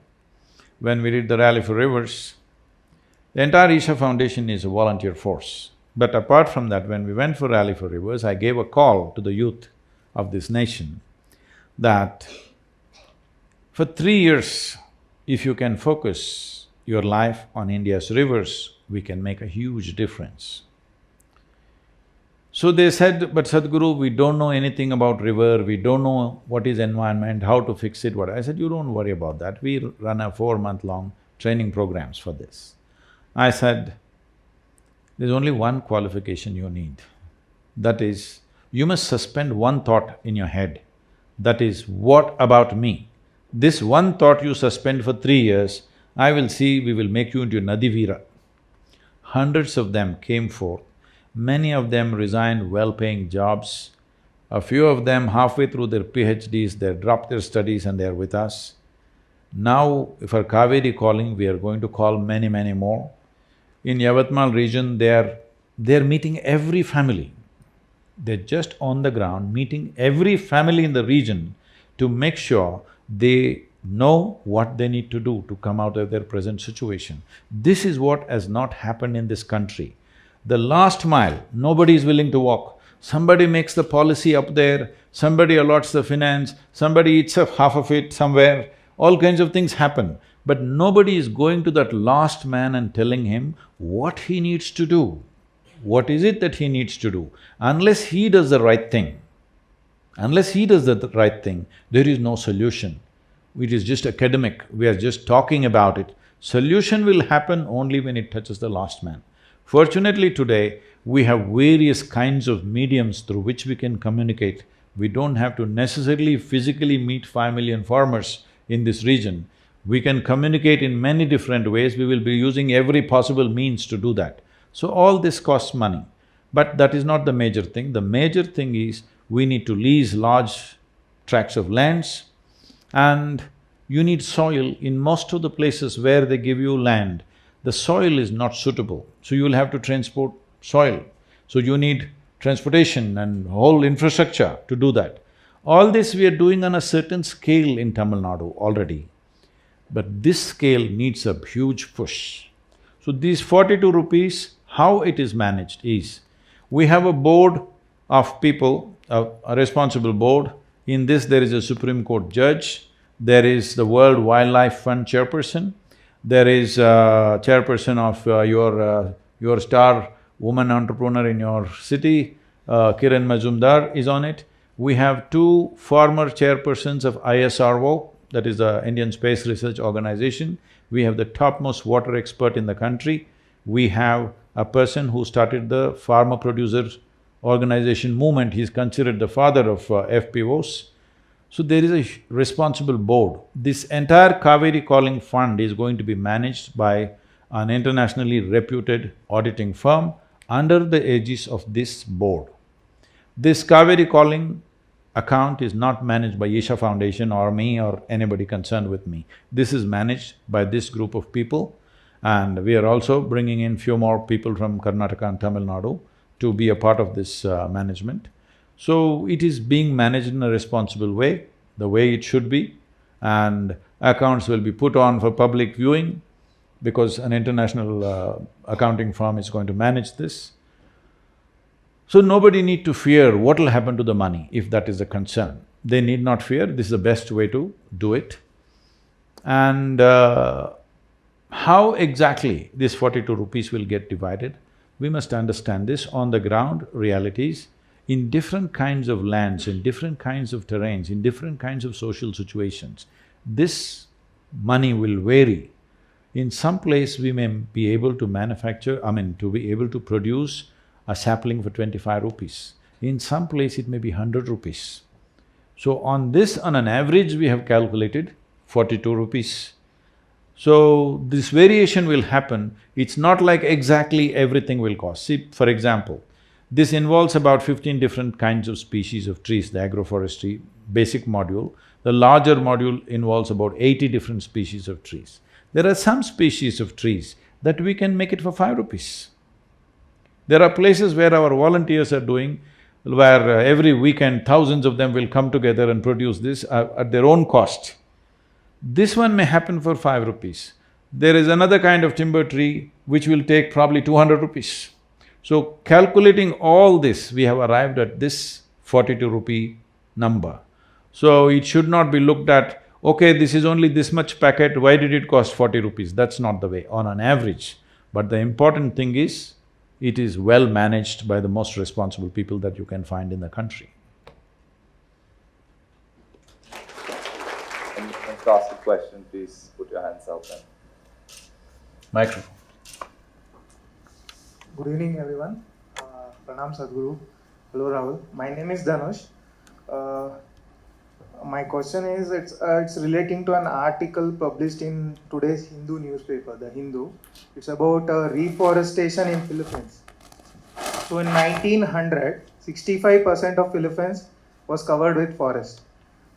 When we did the Rally for Rivers, the entire Isha Foundation is a volunteer force. But apart from that, when we went for Rally for Rivers, I gave a call to the youth of this nation that for 3 years, if you can focus your life on India's rivers, we can make a huge difference. So they said, but Sadhguru, we don't know anything about river, we don't know what is environment, how to fix it, what… I said, you don't worry about that, we run a 4-month-long training programs for this. I said, there's only one qualification you need. That is, you must suspend one thought in your head. That is, what about me? This one thought you suspend for 3 years, I will see, we will make you into a Nadivira. Hundreds of them came forth. Many of them resigned well-paying jobs. A few of them halfway through their PhDs, they dropped their studies and they are with us. Now, for Cauvery calling, we are going to call many, many more. In Yavatmal region, they're meeting every family. They're just on the ground, meeting every family in the region to make sure they know what they need to do to come out of their present situation. This is what has not happened in this country. The last mile, nobody is willing to walk. Somebody makes the policy up there, somebody allots the finance, somebody eats up half of it somewhere, all kinds of things happen. But nobody is going to that last man and telling him what he needs to do. What is it that he needs to do? Unless he does the right thing, there is no solution. It is just academic, we are just talking about it. Solution will happen only when it touches the last man. Fortunately today, we have various kinds of mediums through which we can communicate. We don't have to necessarily physically meet 5 million farmers in this region. We can communicate in many different ways, we will be using every possible means to do that. So all this costs money, but that is not the major thing. The major thing is, we need to lease large tracts of lands and you need soil. In most of the places where they give you land, the soil is not suitable, so you will have to transport soil. So you need transportation and whole infrastructure to do that. All this we are doing on a certain scale in Tamil Nadu already, but this scale needs a huge push. So these 42 rupees, how it is managed is, we have a board of people, a responsible board. In this there is a Supreme Court judge, there is the World Wildlife Fund chairperson, there is a chairperson of your star woman entrepreneur in your city, Kiran Majumdar is on it. We have 2 former chairpersons of ISRO, that is the Indian Space Research Organization. We have the topmost water expert in the country. We have a person who started the farmer producer organization movement, he's considered the father of FPOs. So there is a responsible board. This entire Cauvery Calling Fund is going to be managed by an internationally reputed auditing firm under the aegis of this board. This Cauvery Calling account is not managed by Isha Foundation or me or anybody concerned with me. This is managed by this group of people, and we are also bringing in few more people from Karnataka and Tamil Nadu to be a part of this management. So it is being managed in a responsible way, the way it should be, and accounts will be put on for public viewing because an international accounting firm is going to manage this. So nobody need to fear what will happen to the money if that is a concern. They need not fear, this is the best way to do it. And how exactly this 42 rupees will get divided, we must understand this on the ground realities. In different kinds of lands, in different kinds of terrains, in different kinds of social situations, this money will vary. In some place we may be able to manufacture, to be able to produce a sapling for 25 rupees. In some place it may be 100 rupees. So on this, on an average, we have calculated 42 rupees. So this variation will happen, it's not like exactly everything will cost. See, for example, this involves about 15 different kinds of species of trees, the agroforestry basic module. The larger module involves about 80 different species of trees. There are some species of trees that we can make it for 5 rupees. There are places where our volunteers are doing, where every weekend thousands of them will come together and produce this at their own cost. This one may happen for 5 rupees. There is another kind of timber tree which will take probably 200 rupees. So calculating all this, we have arrived at this 42 rupee number. So it should not be looked at, okay, this is only this much packet, why did it cost 40 rupees? That's not the way, on an average. But the important thing is, it is well managed by the most responsible people that you can find in the country. And to ask a question, please put your hands up and… Microphone. Good evening, everyone. Pranam Sadhguru. Hello, Rahul. My name is Dhanush. My question is, it's relating to an article published in today's Hindu newspaper, The Hindu. It's about reforestation in Philippines. So in 1900, 65% of Philippines was covered with forest.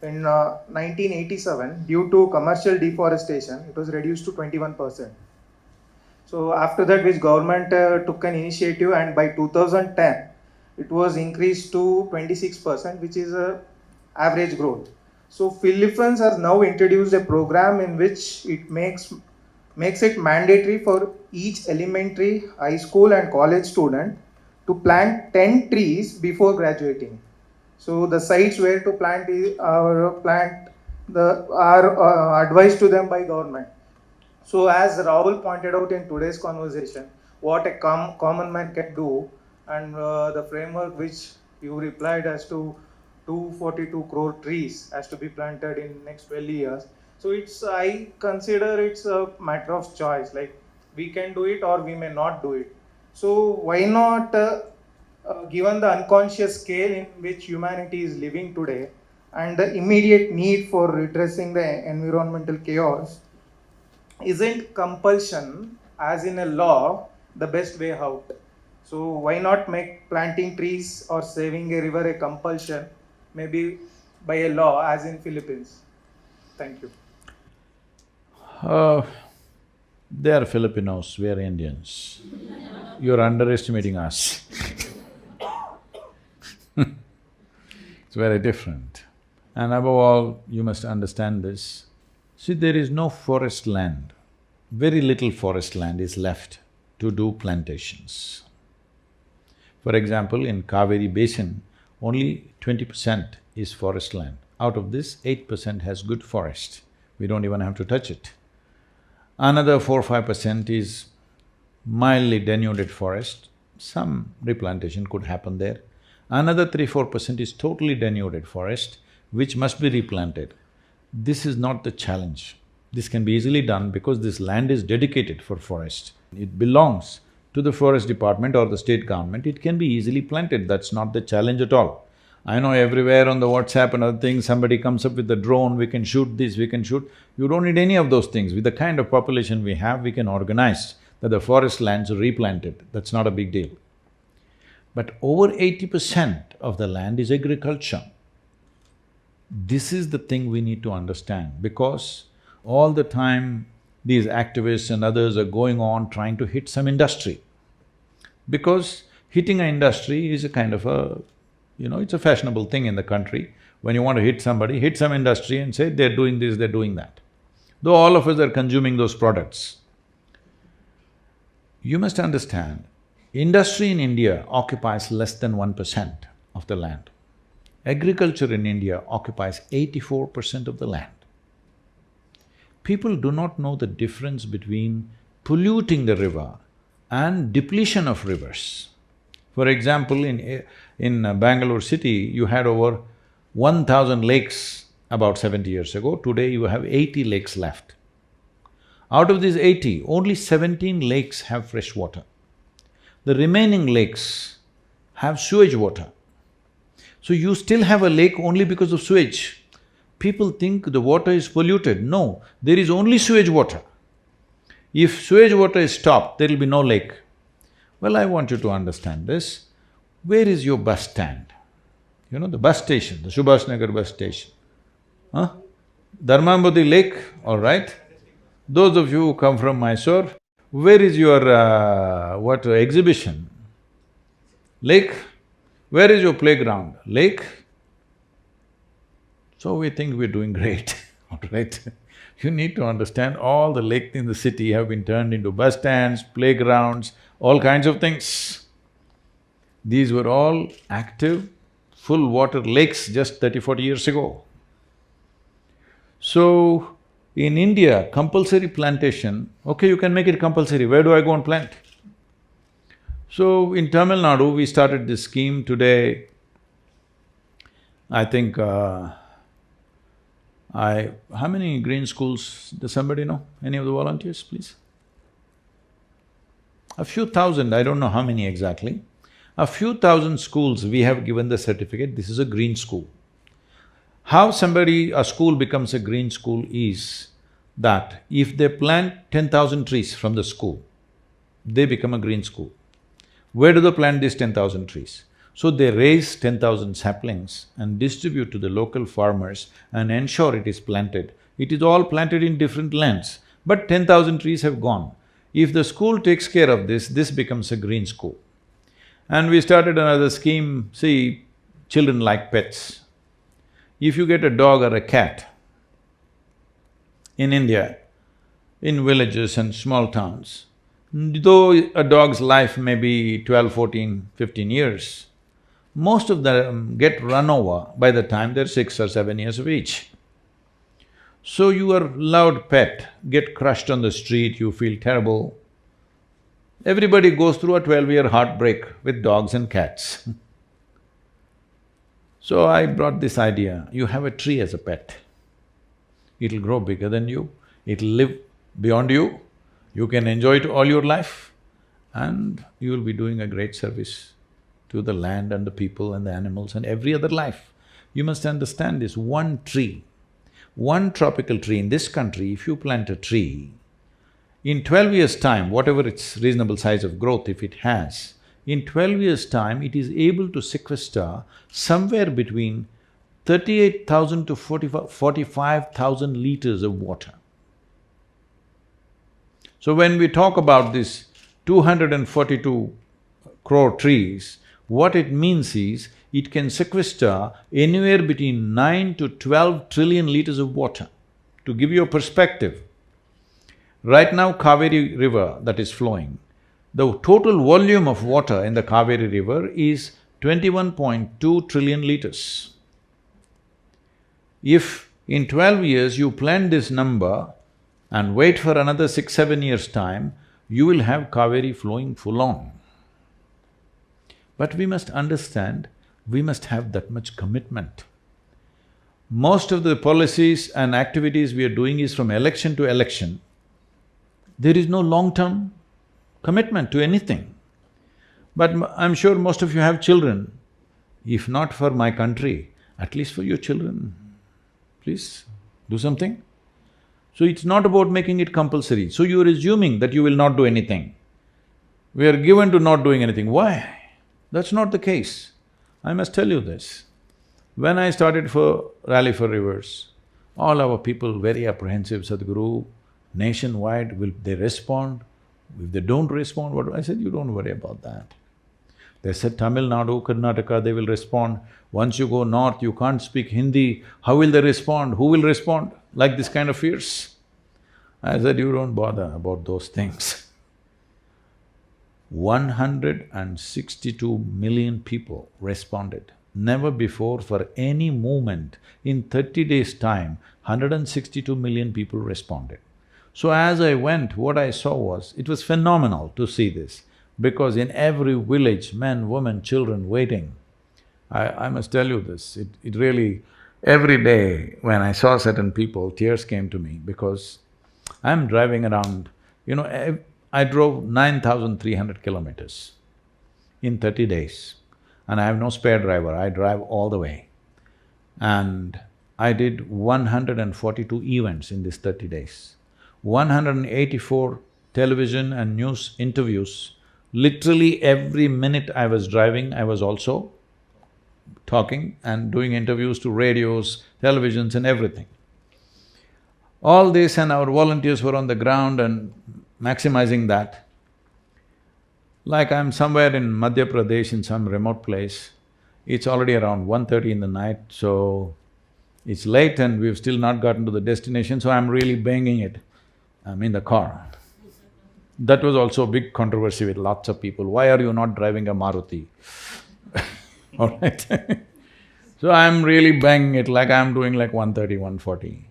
In 1987, due to commercial deforestation, it was reduced to 21%. So after that, which government took an initiative, and by 2010, it was increased to 26%, which is a average growth. So Philippines has now introduced a program in which it makes it mandatory for each elementary, high school and college student to plant 10 trees before graduating. So the sites where to plant are advised to them by government. So as Rahul pointed out in today's conversation, what a common man can do, and the framework which you replied as to 242 crore trees has to be planted in next 12 years. So I consider it's a matter of choice, like we can do it or we may not do it. So why not, given the unconscious scale in which humanity is living today and the immediate need for redressing the environmental chaos, isn't compulsion, as in a law, the best way out? So why not make planting trees or saving a river a compulsion, maybe by a law, as in Philippines? Thank you. They are Filipinos, we are Indians. You're underestimating us. It's very different. And above all, you must understand this. See, there is no forest land. Very little forest land is left to do plantations. For example, in Cauvery basin, only 20% is forest land. Out of this, 8% has good forest. We don't even have to touch it. Another 4–5% is mildly denuded forest, some replantation could happen there. Another 3–4% is totally denuded forest, which must be replanted. This is not the challenge. This can be easily done because this land is dedicated for forest. It belongs to the forest department or the state government, it can be easily planted, that's not the challenge at all. I know everywhere on the WhatsApp and other things, somebody comes up with a drone, we can shoot this, we can shoot… You don't need any of those things. With the kind of population we have, we can organize that the forest lands are replanted, that's not a big deal. But over 80% of the land is agriculture. This is the thing we need to understand, because all the time these activists and others are going on trying to hit some industry. Because hitting an industry is a kind of a… it's a fashionable thing in the country. When you want to hit somebody, hit some industry and say, they're doing this, they're doing that. Though all of us are consuming those products. You must understand, industry in India occupies less than 1% of the land. Agriculture in India occupies 84% of the land. People do not know the difference between polluting the river and depletion of rivers. For example, in Bengaluru city, you had over 1,000 lakes about 70 years ago. Today you have 80 lakes left. Out of these 80, only 17 lakes have fresh water. The remaining lakes have sewage water. So you still have a lake only because of sewage. People think the water is polluted. No, there is only sewage water. If sewage water is stopped, there will be no lake. Well, I want you to understand this. Where is your bus stand? The bus station, the Subhash Nagar bus station. Dharmambudi Lake, all right. Those of you who come from Mysore, where is your exhibition? Lake? Where is your playground? Lake? So we think we're doing great, all right. You need to understand all the lakes in the city have been turned into bus stands, playgrounds, all kinds of things. These were all active, full water lakes just 30–40 years ago. So, in India, compulsory plantation, okay, you can make it compulsory, where do I go and plant? So in Tamil Nadu, we started this scheme today. I think, how many green schools, does somebody know? Any of the volunteers, please? A few thousand, I don't know how many exactly. A few thousand schools we have given the certificate, this is a green school. How a school becomes a green school is that if they plant 10,000 trees from the school, they become a green school. Where do they plant these 10,000 trees? So they raise 10,000 saplings and distribute to the local farmers and ensure it is planted. It is all planted in different lands, but 10,000 trees have gone. If the school takes care of this becomes a green school. And we started another scheme, see, children like pets. If you get a dog or a cat, in India, in villages and small towns, though a dog's life may be 12, 14, 15 years, most of them get run over by the time they're 6 or 7 years of age. So your loved pet get crushed on the street, you feel terrible. Everybody goes through a 12-year heartbreak with dogs and cats. So I brought this idea, you have a tree as a pet. It'll grow bigger than you, it'll live beyond you, you can enjoy it all your life, and you will be doing a great service to the land and the people and the animals and every other life. You must understand this, one tree, one tropical tree in this country, if you plant a tree, in 12 years' time, whatever its reasonable size of growth if it has, in 12 years' time, it is able to sequester somewhere between 38,000 to 45,000 liters of water. So when we talk about this 242 crore trees, what it means is, it can sequester anywhere between 9 to 12 trillion liters of water. To give you a perspective, right now Cauvery river that is flowing, the total volume of water in the Cauvery river is 21.2 trillion liters. If in 12 years you plant this number and wait for another 6, 7 years' time, you will have Cauvery flowing full on. But we must understand, we must have that much commitment. Most of the policies and activities we are doing is from election to election. There is no long-term commitment to anything. But I'm sure most of you have children. If not for my country, at least for your children, please do something. So it's not about making it compulsory. So you're assuming that you will not do anything. We are given to not doing anything. Why? That's not the case. I must tell you this. When I started for Rally for Rivers, all our people very apprehensive, Sadhguru, nationwide, will they respond? If they don't respond, what… I said, you don't worry about that. They said Tamil Nadu, Karnataka, they will respond. Once you go north, you can't speak Hindi, how will they respond? Who will respond? Like this kind of fears. I said, you don't bother about those things. 162 million people responded. Never before for any movement in 30 days' time, 162 million people responded. So as I went, what I saw was, it was phenomenal to see this, because in every village, men, women, children waiting. I must tell you this, it really… Every day when I saw certain people, tears came to me because I'm driving around, I drove 9,300 kilometers in 30 days and I have no spare driver, I drive all the way. And I did 142 events in these 30 days, 184 television and news interviews. Literally every minute I was driving, I was also talking and doing interviews to radios, televisions and everything. All this, and our volunteers were on the ground and maximizing that. Like I'm somewhere in Madhya Pradesh in some remote place, it's already around 1:30 in the night, so it's late and we've still not gotten to the destination, so I'm really banging it. I'm in the car. That was also a big controversy with lots of people, why are you not driving a Maruti? All right So I'm really banging it like I'm doing like 130, 140.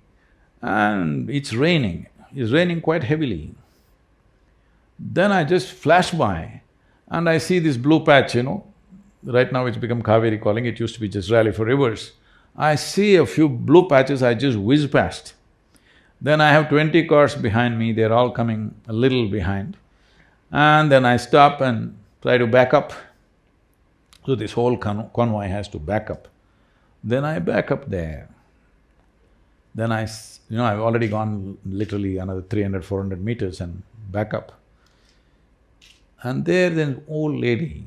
And it's raining quite heavily. Then I just flashed by And I see this blue patch, right now it's become Cauvery calling, it used to be just Rally for Rivers. I see a few blue patches, I just whiz past. Then I have 20 cars behind me, they're all coming a little behind. And then I stop and try to back up. So this whole convoy has to back up. Then I back up there. Then I've already gone literally another 300, 400 meters and back up. And there's an old lady,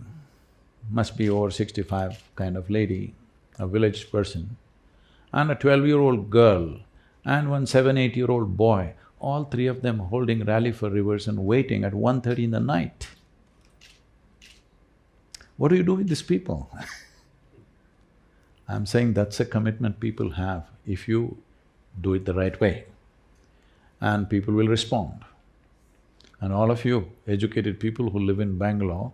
must be over 65 kind of lady, a village person, and a 12-year-old girl and one 7, 8-year-old boy, all three of them holding Rally for Rivers and waiting at 1:30 in the night. What do you do with these people? I'm saying that's a commitment people have if you do it the right way, and people will respond. And all of you educated people who live in Bangalore,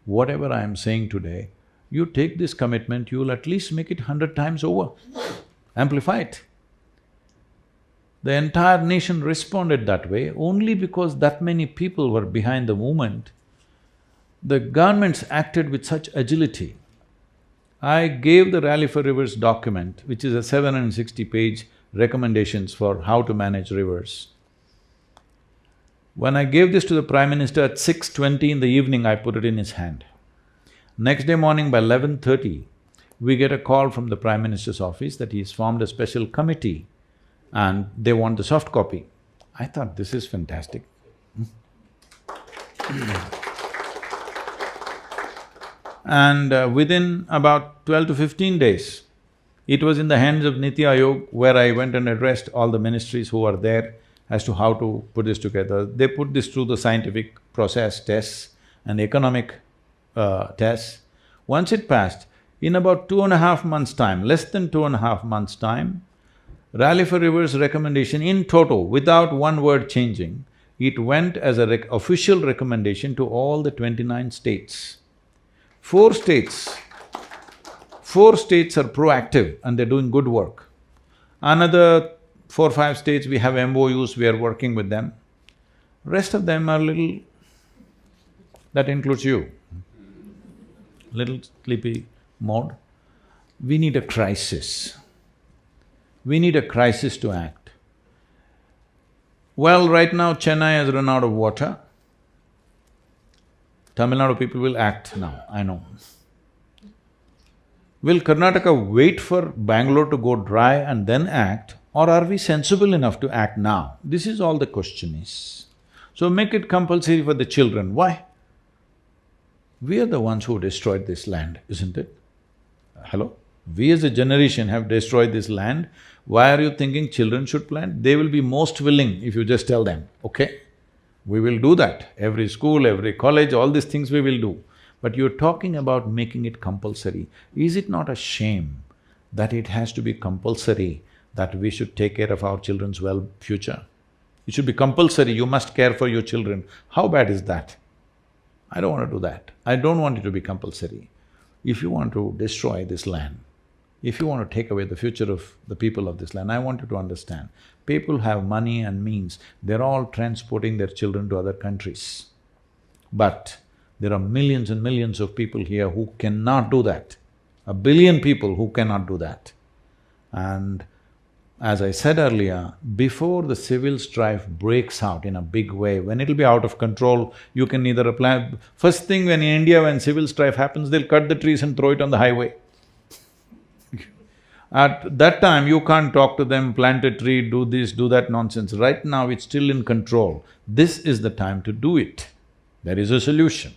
whatever I am saying today, you take this commitment, you'll at least make it 100 times over, amplify it. The entire nation responded that way only because that many people were behind the movement. The governments acted with such agility. I gave the Rally for Rivers document, which is a 760-page recommendations for how to manage rivers. When I gave this to the Prime Minister at 6:20 in the evening, I put it in his hand. Next day morning by 11:30, we get a call from the Prime Minister's office that he's formed a special committee and they want the soft copy. I thought, this is fantastic. And within about 12 to 15 days, it was in the hands of Niti Aayog, where I went and addressed all the ministries who are there as to how to put this together. They put this through the scientific process tests and economic tests. Once it passed, in about 2.5 months' time, less than 2.5 months' time, Rally for Rivers recommendation in total, without one word changing, it went as a official recommendation to all the 29 states. Four states are proactive and they're doing good work. Another 4, 5 states, we have MOUs, we are working with them. Rest of them are little… that includes you, little sleepy mode. We need a crisis. We need a crisis to act. Well, right now Chennai has run out of water. Tamil Nadu people will act now, I know. Will Karnataka wait for Bangalore to go dry and then act, or are we sensible enough to act now? This is all the question is. So make it compulsory for the children. Why? We are the ones who destroyed this land, isn't it? Hello? We as a generation have destroyed this land. Why are you thinking children should plant? They will be most willing if you just tell them, okay? We will do that. Every school, every college, all these things we will do. But you're talking about making it compulsory. Is it not a shame that it has to be compulsory, that we should take care of our children's future? It should be compulsory, you must care for your children. How bad is that? I don't want to do that. I don't want it to be compulsory. If you want to destroy this land, if you want to take away the future of the people of this land, I want you to understand, people have money and means, they're all transporting their children to other countries. But there are millions and millions of people here who cannot do that. 1 billion people who cannot do that. And as I said earlier, before the civil strife breaks out in a big way, when it'll be out of control, you can either apply… First thing when in India, when civil strife happens, they'll cut the trees and throw it on the highway. At that time, you can't talk to them, plant a tree, do this, do that nonsense. Right now, it's still in control. This is the time to do it. There is a solution.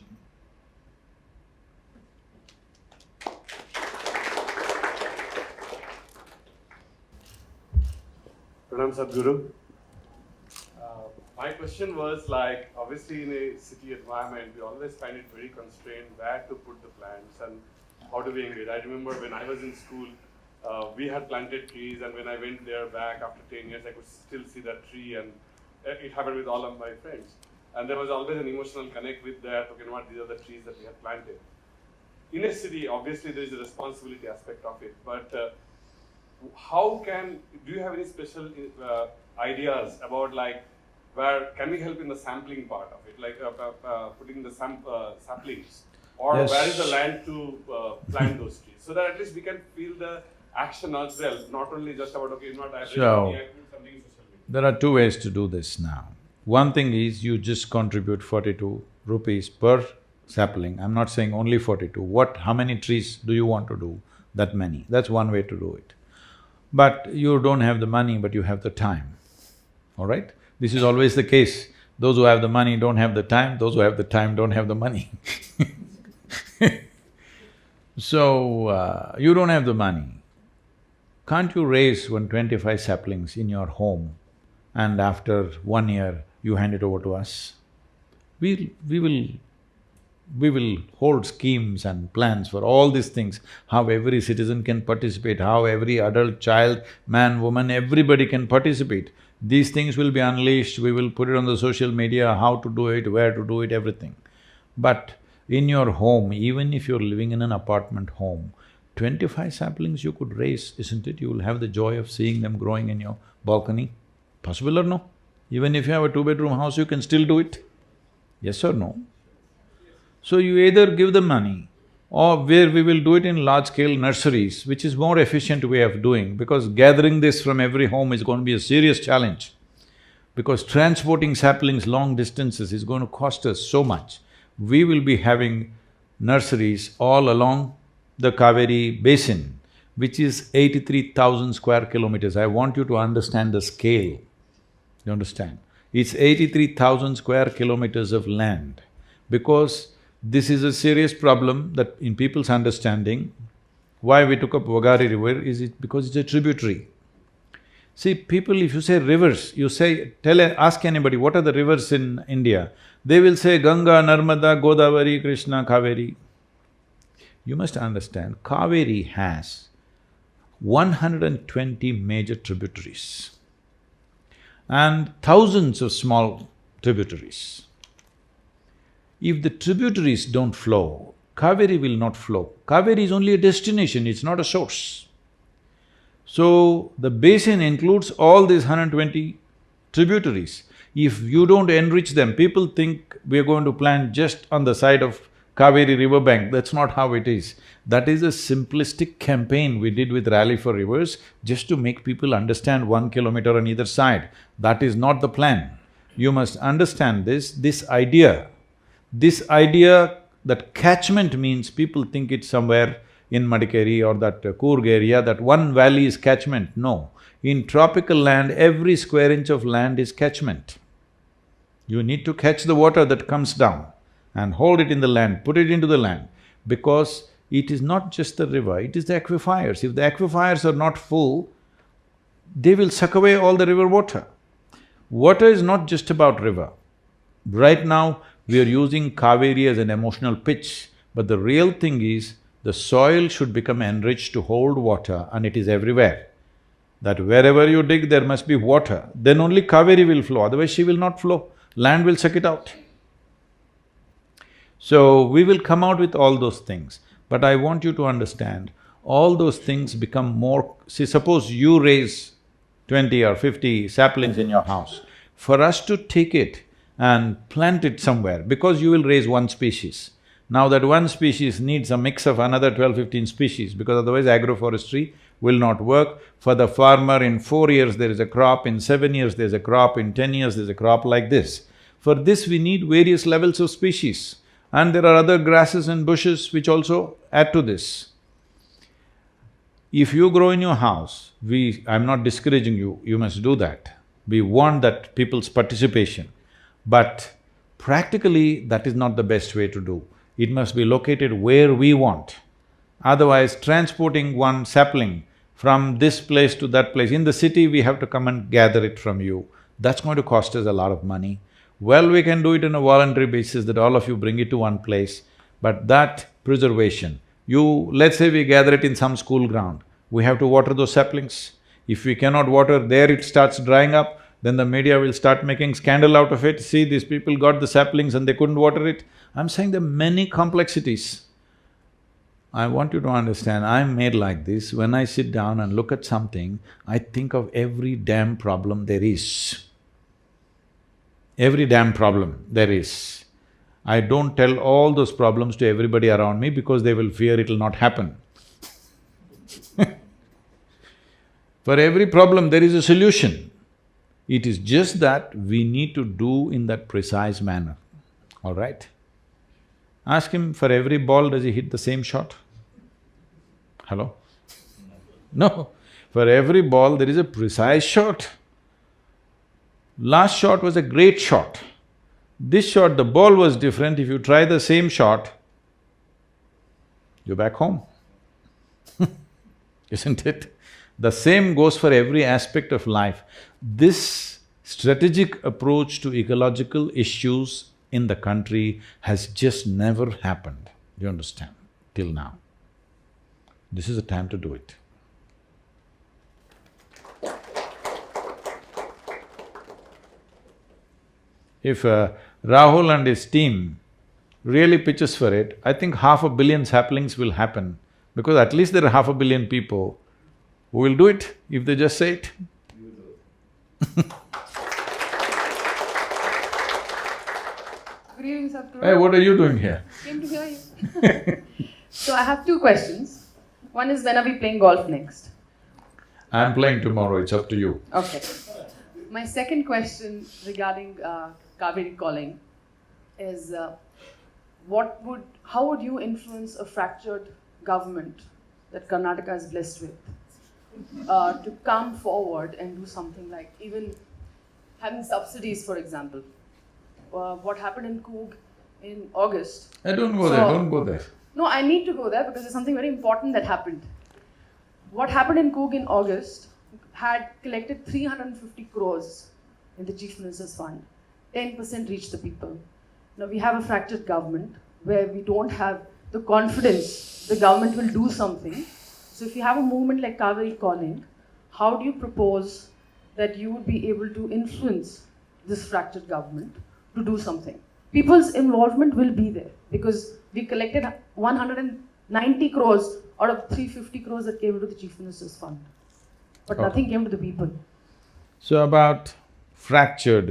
Pranam Sadhguru. My question was like, obviously in a city environment, we always find it very constrained where to put the plants and how do we engage. I remember when I was in school, we had planted trees, and when I went there back after 10 years, I could still see that tree, and it happened with all of my friends. And there was always an emotional connect with that, okay, what these are the trees that we had planted. In a city, obviously there is a responsibility aspect of it, but do you have any special ideas about like where can we help in the sampling part of it, like putting the saplings, or Yes. where is the land to plant those trees, so that at least we can feel the action as well, not only just about, okay, not I So- something social media. There are two ways to do this now. One thing is you just contribute 42 rupees per sapling. I'm not saying only 42. How many trees do you want to do? That many. That's one way to do it. But you don't have the money, but you have the time, all right? This is always the case. Those who have the money don't have the time, those who have the time don't have the money. So, you don't have the money. Can't you raise 125 saplings in your home and after 1 year you hand it over to us? We will hold schemes and plans for all these things, how every citizen can participate, how every adult, child, man, woman, everybody can participate. These things will be unleashed, we will put it on the social media, how to do it, where to do it, everything. But in your home, even if you're living in an apartment home, 25 saplings you could raise, isn't it? You will have the joy of seeing them growing in your balcony. Possible or no? Even if you have a two-bedroom house, you can still do it. Yes or no? So you either give the money, or where we will do it in large-scale nurseries, which is more efficient way of doing, because gathering this from every home is going to be a serious challenge. Because transporting saplings long distances is going to cost us so much. We will be having nurseries all along the Cauvery basin, which is 83,000 square kilometers. I want you to understand the scale, you understand? It's 83,000 square kilometers of land, because this is a serious problem that in people's understanding, why we took up Vagari river is because it's a tributary. See, people, if you say rivers, you say… ask anybody, what are the rivers in India? They will say Ganga, Narmada, Godavari, Krishna, Cauvery. You must understand, Cauvery has 120 major tributaries and thousands of small tributaries. If the tributaries don't flow, Cauvery will not flow. Cauvery is only a destination, it's not a source. So, the basin includes all these 120 tributaries. If you don't enrich them, people think we are going to plant just on the side of Cauvery riverbank. That's not how it is. That is a simplistic campaign we did with Rally for Rivers, just to make people understand 1 kilometer on either side. That is not the plan. You must understand this idea that catchment means people think it's somewhere in Madikeri or that Coorg area, that one valley is catchment. No. In tropical land, every square inch of land is catchment. You need to catch the water that comes down and hold it in the land, put it into the land, because it is not just the river, it is the aquifers. If the aquifers are not full, they will suck away all the river water. Water is not just about river. Right now, we are using Cauvery as an emotional pitch, but the real thing is, the soil should become enriched to hold water, and it is everywhere. That wherever you dig, there must be water, then only Cauvery will flow, otherwise she will not flow, land will suck it out. So, we will come out with all those things, but I want you to understand, all those things become more… See, suppose you raise 20 or 50 saplings in your house. For us to take it and plant it somewhere, because you will raise one species. Now that one species needs a mix of another 12-15 species, because otherwise agroforestry will not work. For the farmer, in 4 years there is a crop, in 7 years there's a crop, in 10 years there's a crop like this. For this we need various levels of species. And there are other grasses and bushes which also add to this. If you grow in your house, I'm not discouraging you, you must do that. We want that people's participation. But practically, that is not the best way to do. It must be located where we want. Otherwise, transporting one sapling from this place to that place, in the city we have to come and gather it from you. That's going to cost us a lot of money. Well, we can do it on a voluntary basis, that all of you bring it to one place, but that preservation, let's say we gather it in some school ground, we have to water those saplings. If we cannot water there, it starts drying up, then the media will start making scandal out of it. See, these people got the saplings and they couldn't water it. I'm saying there are many complexities. I want you to understand, I'm made like this. When I sit down and look at something, I think of every damn problem there is. every damn problem there is. I don't tell all those problems to everybody around me because they will fear it'll not happen. For every problem there is a solution. It is just that we need to do in that precise manner, all right? Ask him, for every ball does he hit the same shot? Hello? No, for every ball there is a precise shot. Last shot was a great shot. This shot, the ball was different. If you try the same shot, you're back home. Isn't it? The same goes for every aspect of life. This strategic approach to ecological issues in the country has just never happened, you understand, till now. This is the time to do it. If Rahul and his team really pitches for it, I think 500 million saplings will happen, because at least there are 500 million people who will do it if they just say it. Good evening, Sadhguru. Hey, what are you doing here? Came to hear you. So I have two questions. One is, when are we playing golf next? I'm playing tomorrow, it's up to you. Okay. My second question regarding Cauvery calling is, how would you influence a fractured government that Karnataka is blessed with to come forward and do something like even having subsidies, for example? What happened in Coog in August? Don't go there, don't go there. No, I need to go there because there's something very important that happened. What happened in Coog in August had collected 350 crores in the Chief Minister's Fund. 10% reached the people. Now we have a fractured government where we don't have the confidence the government will do something. So if you have a movement like Cauvery calling, how do you propose that you would be able to influence this fractured government to do something? People's involvement will be there because we collected 190 crores out of 350 crores that came into the Chief Minister's Fund. But nothing came to the people. So about fractured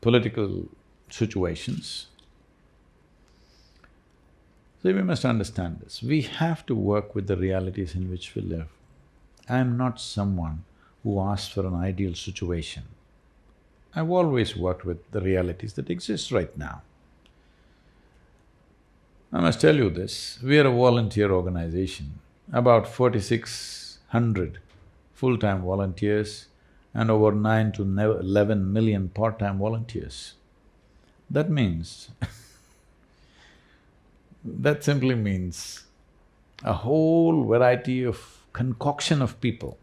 political situations, so we must understand this. We have to work with the realities in which we live. I am not someone who asks for an ideal situation. I've always worked with the realities that exist right now. I must tell you this, we are a volunteer organization, about 4,600 full-time volunteers and over 9 to 11 million part-time volunteers. That means that simply means a whole variety of concoction of people.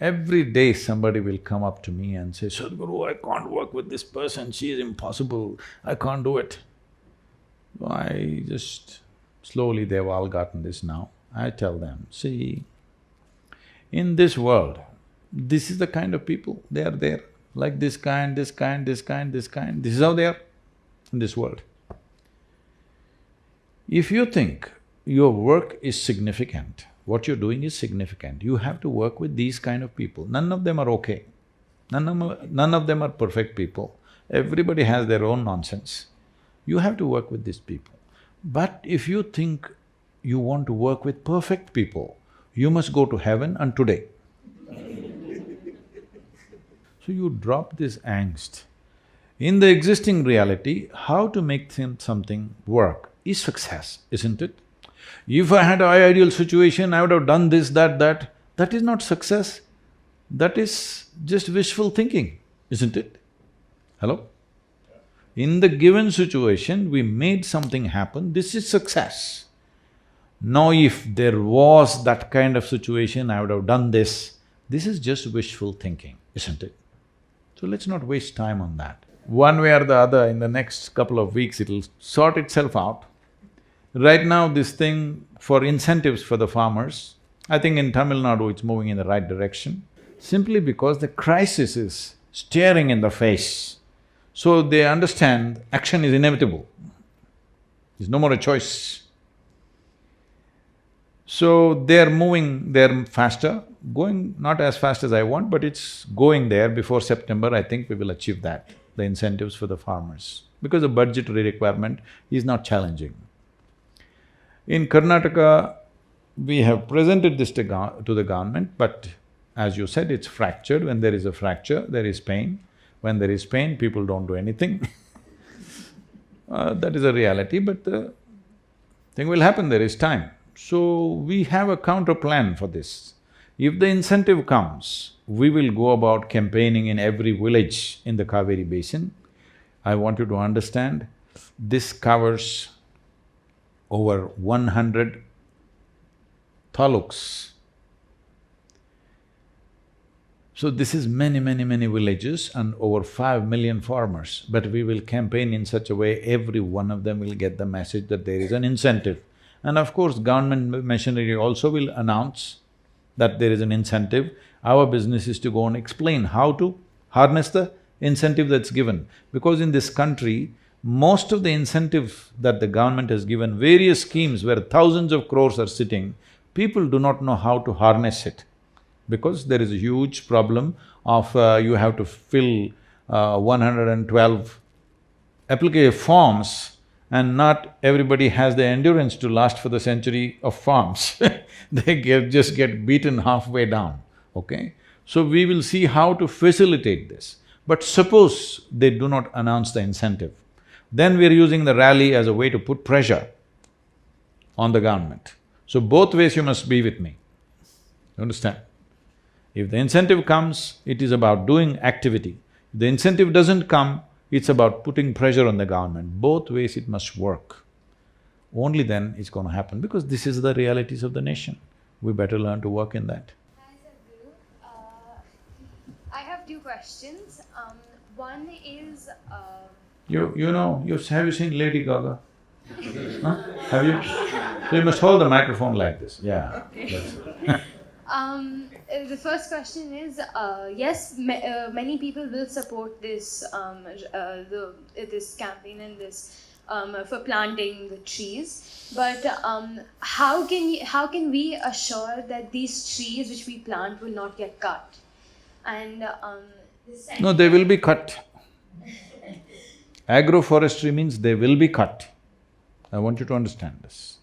Every day somebody will come up to me and say, Sadhguru, I can't work with this person, she is impossible, I can't do it. I just… slowly they've all gotten this now. I tell them, see, in this world, this is the kind of people, they are there, like this kind, this kind, this kind, this kind, this is how they are in this world. If you think your work is significant, what you're doing is significant, you have to work with these kind of people. None of them are okay. None of them are perfect people. Everybody has their own nonsense. You have to work with these people. But if you think you want to work with perfect people, you must go to heaven and today. So you drop this angst. In the existing reality, how to make something work is success, isn't it? If I had an ideal situation, I would have done this, that, that. That is not success. That is just wishful thinking, isn't it? Hello? In the given situation, we made something happen, this is success. Now if there was that kind of situation, I would have done this. This is just wishful thinking, isn't it? So let's not waste time on that. One way or the other, in the next couple of weeks, it'll sort itself out. Right now, this thing for incentives for the farmers, I think in Tamil Nadu it's moving in the right direction, simply because the crisis is staring in the face. So they understand action is inevitable. There's no more a choice. So they're moving, they're faster, going not as fast as I want, but it's going there. Before September, I think we will achieve that, the incentives for the farmers, because the budgetary requirement is not challenging. In Karnataka, we have presented this to the government, but as you said, it's fractured. When there is a fracture, there is pain. When there is pain, people don't do anything. That is a reality, but the thing will happen, there is time. So, we have a counter plan for this. If the incentive comes, we will go about campaigning in every village in the Cauvery basin. I want you to understand, this covers over 100 taluks. So this is many villages and over 5 million farmers, but we will campaign in such a way every one of them will get the message that there is an incentive. And of course, government machinery also will announce that there is an incentive. Our business is to go and explain how to harness the incentive that's given. Because in this country, most of the incentive that the government has given, various schemes where thousands of crores are sitting, people do not know how to harness it. Because there is a huge problem of you have to fill 112 application forms, and not everybody has the endurance to last for the century of forms. They just get beaten halfway down, okay? So we will see how to facilitate this. But suppose they do not announce the incentive, then we are using the rally as a way to put pressure on the government. So both ways you must be with me, you understand? If the incentive comes, it is about doing activity. If the incentive doesn't come, it's about putting pressure on the government. Both ways it must work. Only then it's going to happen, because this is the realities of the nation. We better learn to work in that. Hi, Sadhguru. I have two questions. One is… Have you seen Lady Gaga? Huh? Have you? So you must hold the microphone like this, yeah. Okay. The first question is, yes, many people will support this this campaign and this for planting the trees. But how can we assure that these trees which we plant will not get cut? And No, they will be cut. Agroforestry means they will be cut. I want you to understand this.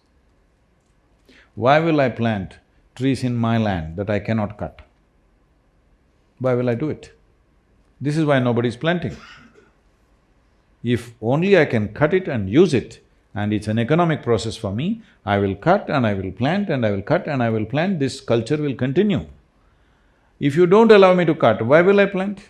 Why will I plant trees in my land that I cannot cut? Why will I do it? This is why nobody is planting. If only I can cut it and use it, and it's an economic process for me, I will cut and I will plant and I will cut and I will plant, this culture will continue. If you don't allow me to cut, why will I plant?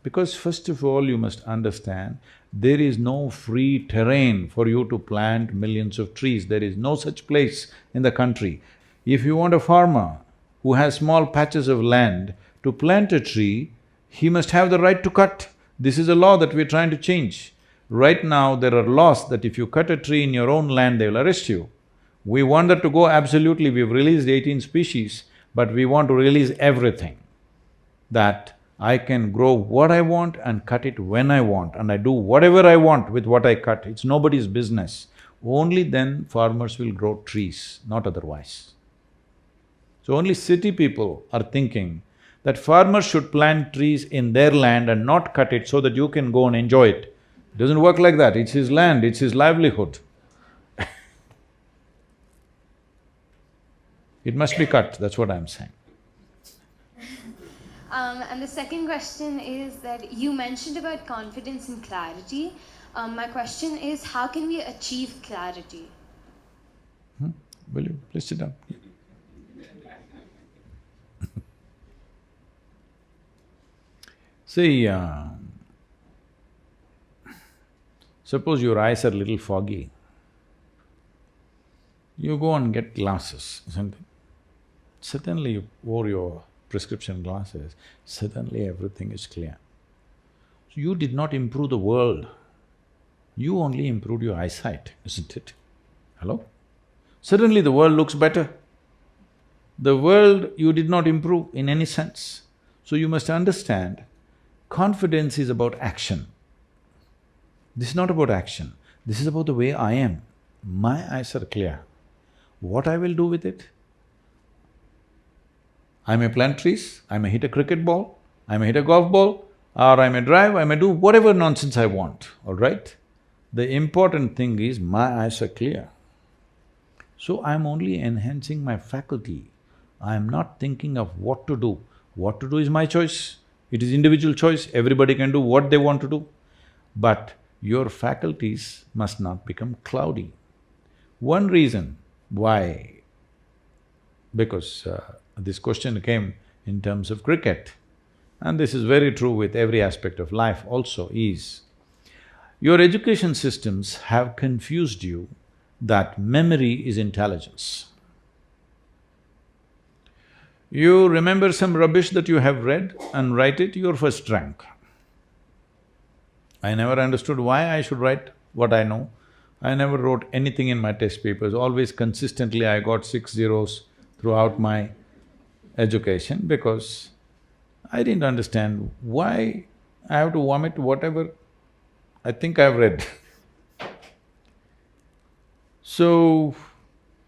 Because first of all, you must understand, there is no free terrain for you to plant millions of trees. There is no such place in the country. If you want a farmer who has small patches of land to plant a tree, he must have the right to cut. This is a law that we're trying to change. Right now, there are laws that if you cut a tree in your own land, they will arrest you. We want that to go absolutely. We've released 18 species, but we want to release everything. That I can grow what I want and cut it when I want, and I do whatever I want with what I cut. It's nobody's business. Only then farmers will grow trees, not otherwise. So only city people are thinking that farmers should plant trees in their land and not cut it so that you can go and enjoy it. It doesn't work like that, it's his land, it's his livelihood. It must be cut, that's what I'm saying. And the second question is that you mentioned about confidence and clarity. My question is, how can we achieve clarity? Will you please sit down? See, suppose your eyes are a little foggy, you go and get glasses, isn't it? Suddenly you wore your prescription glasses, suddenly everything is clear. So you did not improve the world, you only improved your eyesight, isn't it? Hello? Suddenly the world looks better. The world you did not improve in any sense. So you must understand, confidence is about action. This is not about action, this is about the way I am. My eyes are clear. What I will do with it? I may plant trees, I may hit a cricket ball, I may hit a golf ball, or I may drive, I may do whatever nonsense I want, all right? The important thing is my eyes are clear. So I'm only enhancing my faculty. I'm not thinking of what to do. What to do is my choice. It is individual choice, everybody can do what they want to do. But your faculties must not become cloudy. One reason why, because this question came in terms of cricket, and this is very true with every aspect of life also, is your education systems have confused you that memory is intelligence. You remember some rubbish that you have read and write it, you're first rank. I never understood why I should write what I know. I never wrote anything in my test papers, always consistently I got 6 zeros throughout my education because I didn't understand why I have to vomit whatever I think I've read. So,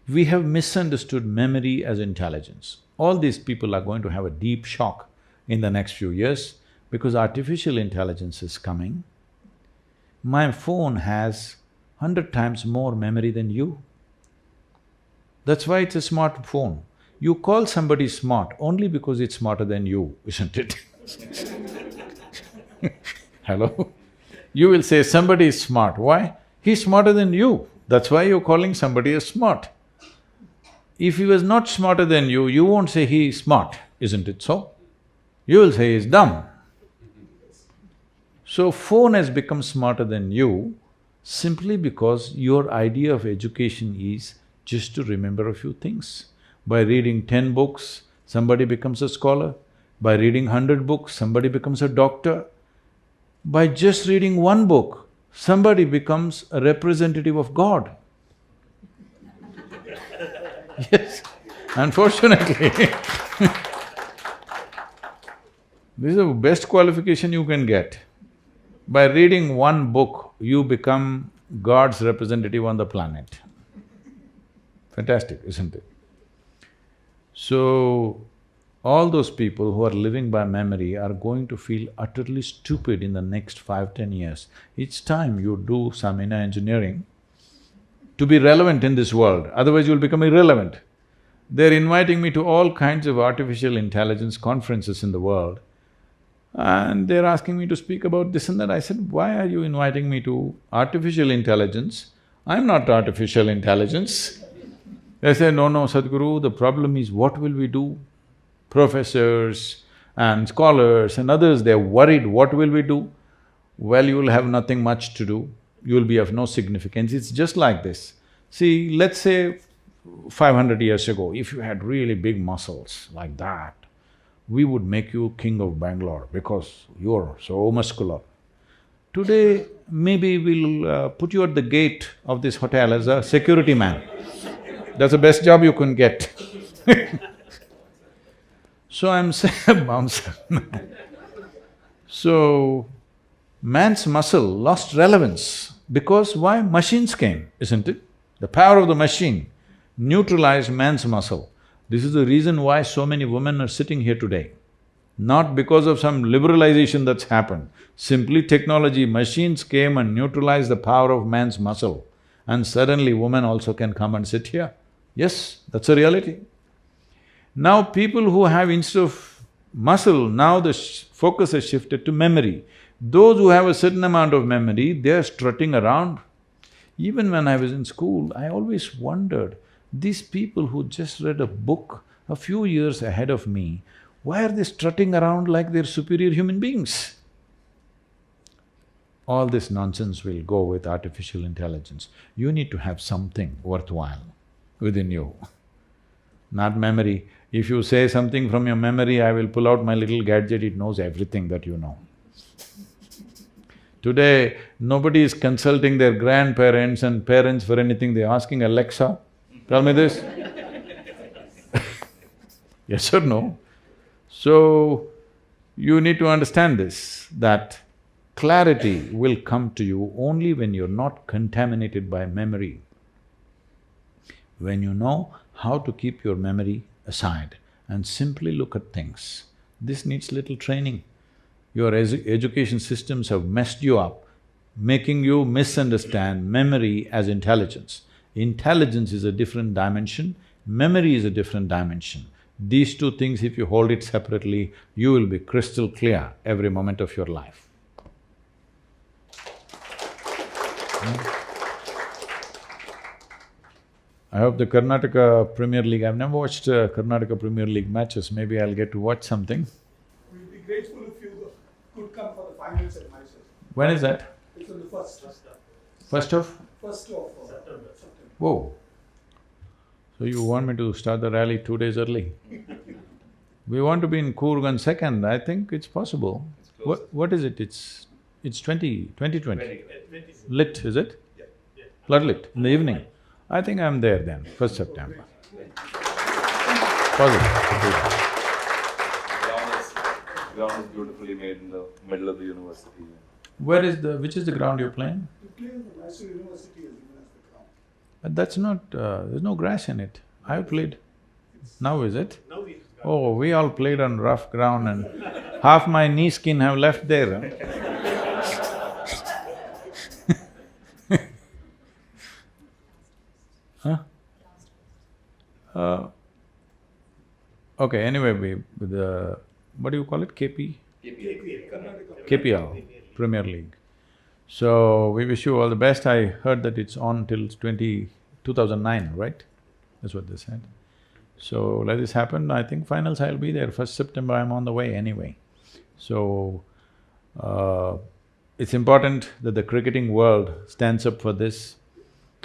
we have misunderstood memory as intelligence. All these people are going to have a deep shock in the next few years because artificial intelligence is coming. My phone has 100 times more memory than you. That's why it's a smart phone. You call somebody smart only because it's smarter than you, isn't it? Hello? You will say somebody is smart, why? He's smarter than you, that's why you're calling somebody as smart. If he was not smarter than you won't say he is smart, isn't it so? You will say he's dumb. So phone has become smarter than you simply because your idea of education is just to remember a few things. By reading 10 books, somebody becomes a scholar. By reading 100 books, somebody becomes a doctor. By just reading one book, somebody becomes a representative of God. Yes, unfortunately this is the best qualification you can get. By reading one book, you become God's representative on the planet. Fantastic, isn't it? So, all those people who are living by memory are going to feel utterly stupid in the next 5–10 years. It's time you do some inner engineering to be relevant in this world, otherwise you'll become irrelevant. They're inviting me to all kinds of artificial intelligence conferences in the world, and they're asking me to speak about this and that. I said, why are you inviting me to artificial intelligence? I'm not artificial intelligence. They say, no, Sadhguru, the problem is what will we do? Professors and scholars and others, they're worried, what will we do? Well, you will have nothing much to do, you will be of no significance. It's just like this. See, let's say 500 years ago, if you had really big muscles like that, we would make you king of Bangalore because you're so muscular. Today, maybe we'll put you at the gate of this hotel as a security man. That's the best job you can get. So I'm saying, bouncer. So, man's muscle lost relevance because why? Machines came, isn't it? The power of the machine neutralized man's muscle. This is the reason why so many women are sitting here today. Not because of some liberalization that's happened, simply technology, machines came and neutralized the power of man's muscle, and suddenly women also can come and sit here. Yes, that's a reality. Now people who have instead of muscle, now the focus has shifted to memory. Those who have a certain amount of memory, they are strutting around. Even when I was in school, I always wondered, these people who just read a book a few years ahead of me, why are they strutting around like they're superior human beings? All this nonsense will go with artificial intelligence. You need to have something worthwhile within you, not memory. If you say something from your memory, I will pull out my little gadget, it knows everything that you know. Today, nobody is consulting their grandparents and parents for anything, they're asking Alexa, tell me this. Yes or no? So, you need to understand this, that clarity will come to you only when you're not contaminated by memory. When you know how to keep your memory aside and simply look at things, this needs little training. Your education systems have messed you up, making you misunderstand memory as intelligence. Intelligence is a different dimension, memory is a different dimension. These two things, if you hold it separately, you will be crystal clear every moment of your life. I hope the Karnataka Premier League… I've never watched Karnataka Premier League matches, maybe I'll get to watch something. We'll be grateful if you could come for the finals at Mysore. When is that? It's on the first Of? of September. Whoa! So you want me to start the rally 2 days early? We want to be in Coorg on 2nd, I think it's possible. What is it? It's 2020. Lit, is it? Yeah. Floodlit, in the evening. I think I'm there then, 1st September. Positive. Ground is beautifully made in the middle of the university. Which is the ground you're playing? The place the Mysore University has given us the ground. But that's not… there's no grass in it. I've played. Now is it? Now we Oh, we all played on rough ground and half my knee skin have left there. Huh? Okay, anyway, with the… what do you call it? KPL, Premier League. So, we wish you all the best. I heard that it's on till 2009, right? That's what they said. So, let this happen. I think finals I'll be there. 1st September I'm on the way anyway. So, it's important that the cricketing world stands up for this.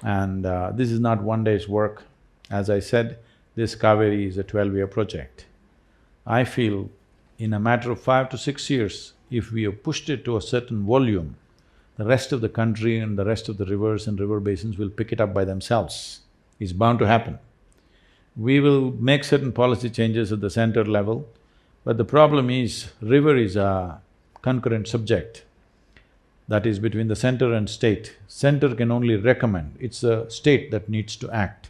And this is not one day's work. As I said, this Cauvery is a 12-year project. I feel in a matter of 5 to 6 years, if we have pushed it to a certain volume, the rest of the country and the rest of the rivers and river basins will pick it up by themselves. It's bound to happen. We will make certain policy changes at the center level, but the problem is, river is a concurrent subject. That is between the center and state. Center can only recommend, it's the state that needs to act.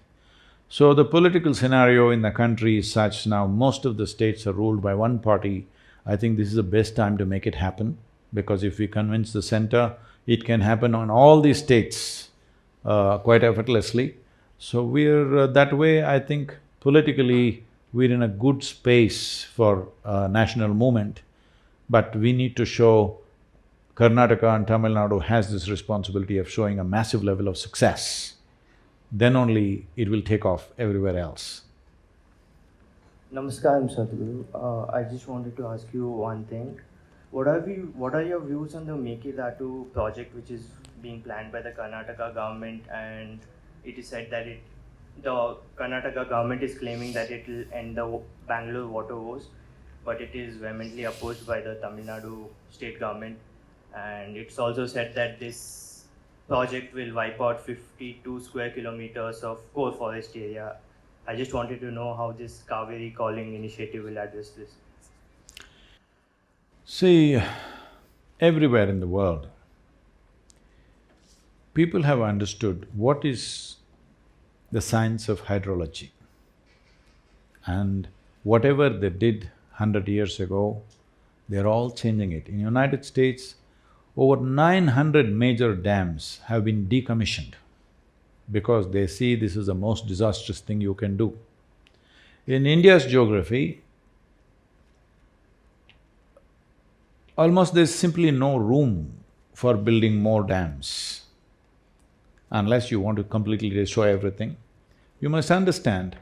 So the political scenario in the country is such now, most of the states are ruled by one party. I think this is the best time to make it happen, because if we convince the center, it can happen on all these states quite effortlessly. So we're… that way, I think politically, we're in a good space for national movement, but we need to show Karnataka and Tamil Nadu has this responsibility of showing a massive level of success. Then only it will take off everywhere else. Namaskaram, Sadhguru. I just wanted to ask you one thing. What are your views on the Make It Ratu project, which is being planned by the Karnataka government, and it is said that the Karnataka government is claiming that it will end the Bengaluru water woes, but it is vehemently opposed by the Tamil Nadu state government. And it's also said that this project will wipe out 52 square kilometers of core forest area. I just wanted to know how this Cauvery calling initiative will address this. See, everywhere in the world, people have understood what is the science of hydrology. And whatever they did 100 years ago, they're all changing it. In United States, over 900 major dams have been decommissioned because they see this is the most disastrous thing you can do. In India's geography, almost there's simply no room for building more dams unless you want to completely destroy everything. You must understand,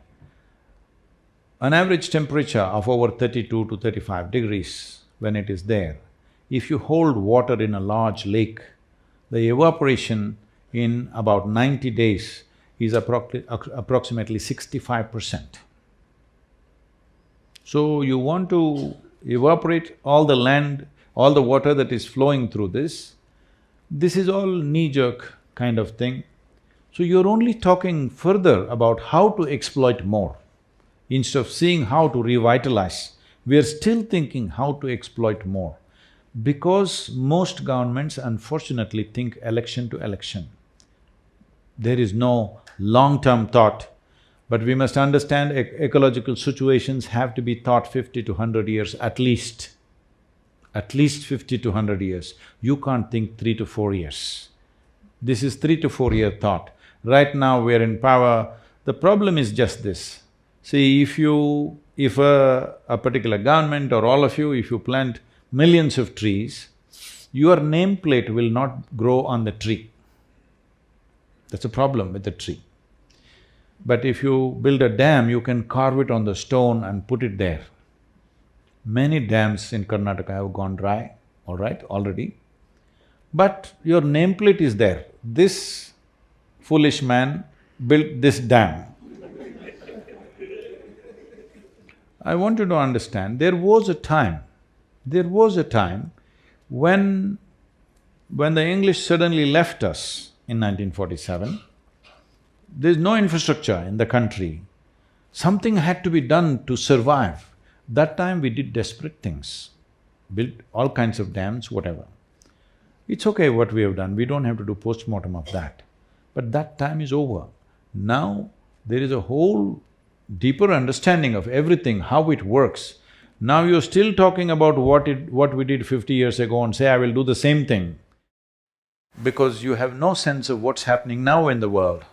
an average temperature of over 32 to 35 degrees when it is there, if you hold water in a large lake, the evaporation in about 90 days is approximately 65%. So you want to evaporate all the land, all the water that is flowing through this is all knee-jerk kind of thing. So you're only talking further about how to exploit more. Instead of seeing how to revitalize, we are still thinking how to exploit more. Because most governments unfortunately think election to election. There is no long-term thought. But we must understand ecological situations have to be thought 50 to 100 years at least. At least 50 to 100 years. You can't think 3 to 4 years. This is 3 to 4 year thought. Right now we're in power. The problem is just this. See, if a particular government or all of you, if you plant millions of trees, your nameplate will not grow on the tree. That's a problem with the tree. But if you build a dam, you can carve it on the stone and put it there. Many dams in Karnataka have gone dry, all right, already. But your nameplate is there. This foolish man built this dam. I want you to understand, there was a time when the English suddenly left us in 1947, there's no infrastructure in the country. Something had to be done to survive. That time we did desperate things, built all kinds of dams, whatever. It's okay what we have done, we don't have to do post-mortem of that. But that time is over. Now there is a whole deeper understanding of everything, how it works. Now you're still talking about what we did 50 years ago and say, I will do the same thing. Because you have no sense of what's happening now in the world.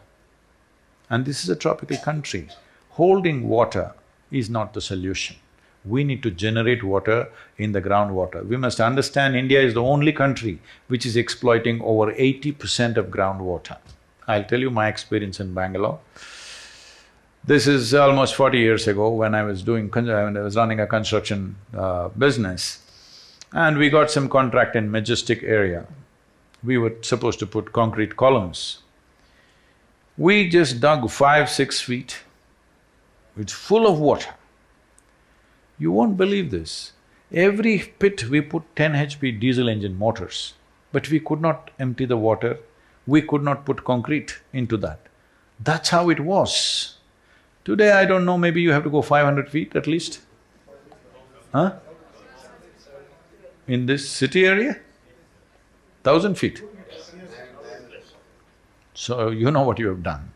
And this is a tropical country. Holding water is not the solution. We need to generate water in the groundwater. We must understand India is the only country which is exploiting over 80% of groundwater. I'll tell you my experience in Bangalore. This is almost 40 years ago when I was running a construction business, and we got some contract in Majestic area. We were supposed to put concrete columns. We just dug 5-6 feet. It's full of water. You won't believe this. Every pit we put 10 HP diesel engine motors, but we could not empty the water, we could not put concrete into that. That's how it was. Today, I don't know, maybe you have to go 500 feet at least. Huh? In this city area? 1,000 feet. So you know what you have done.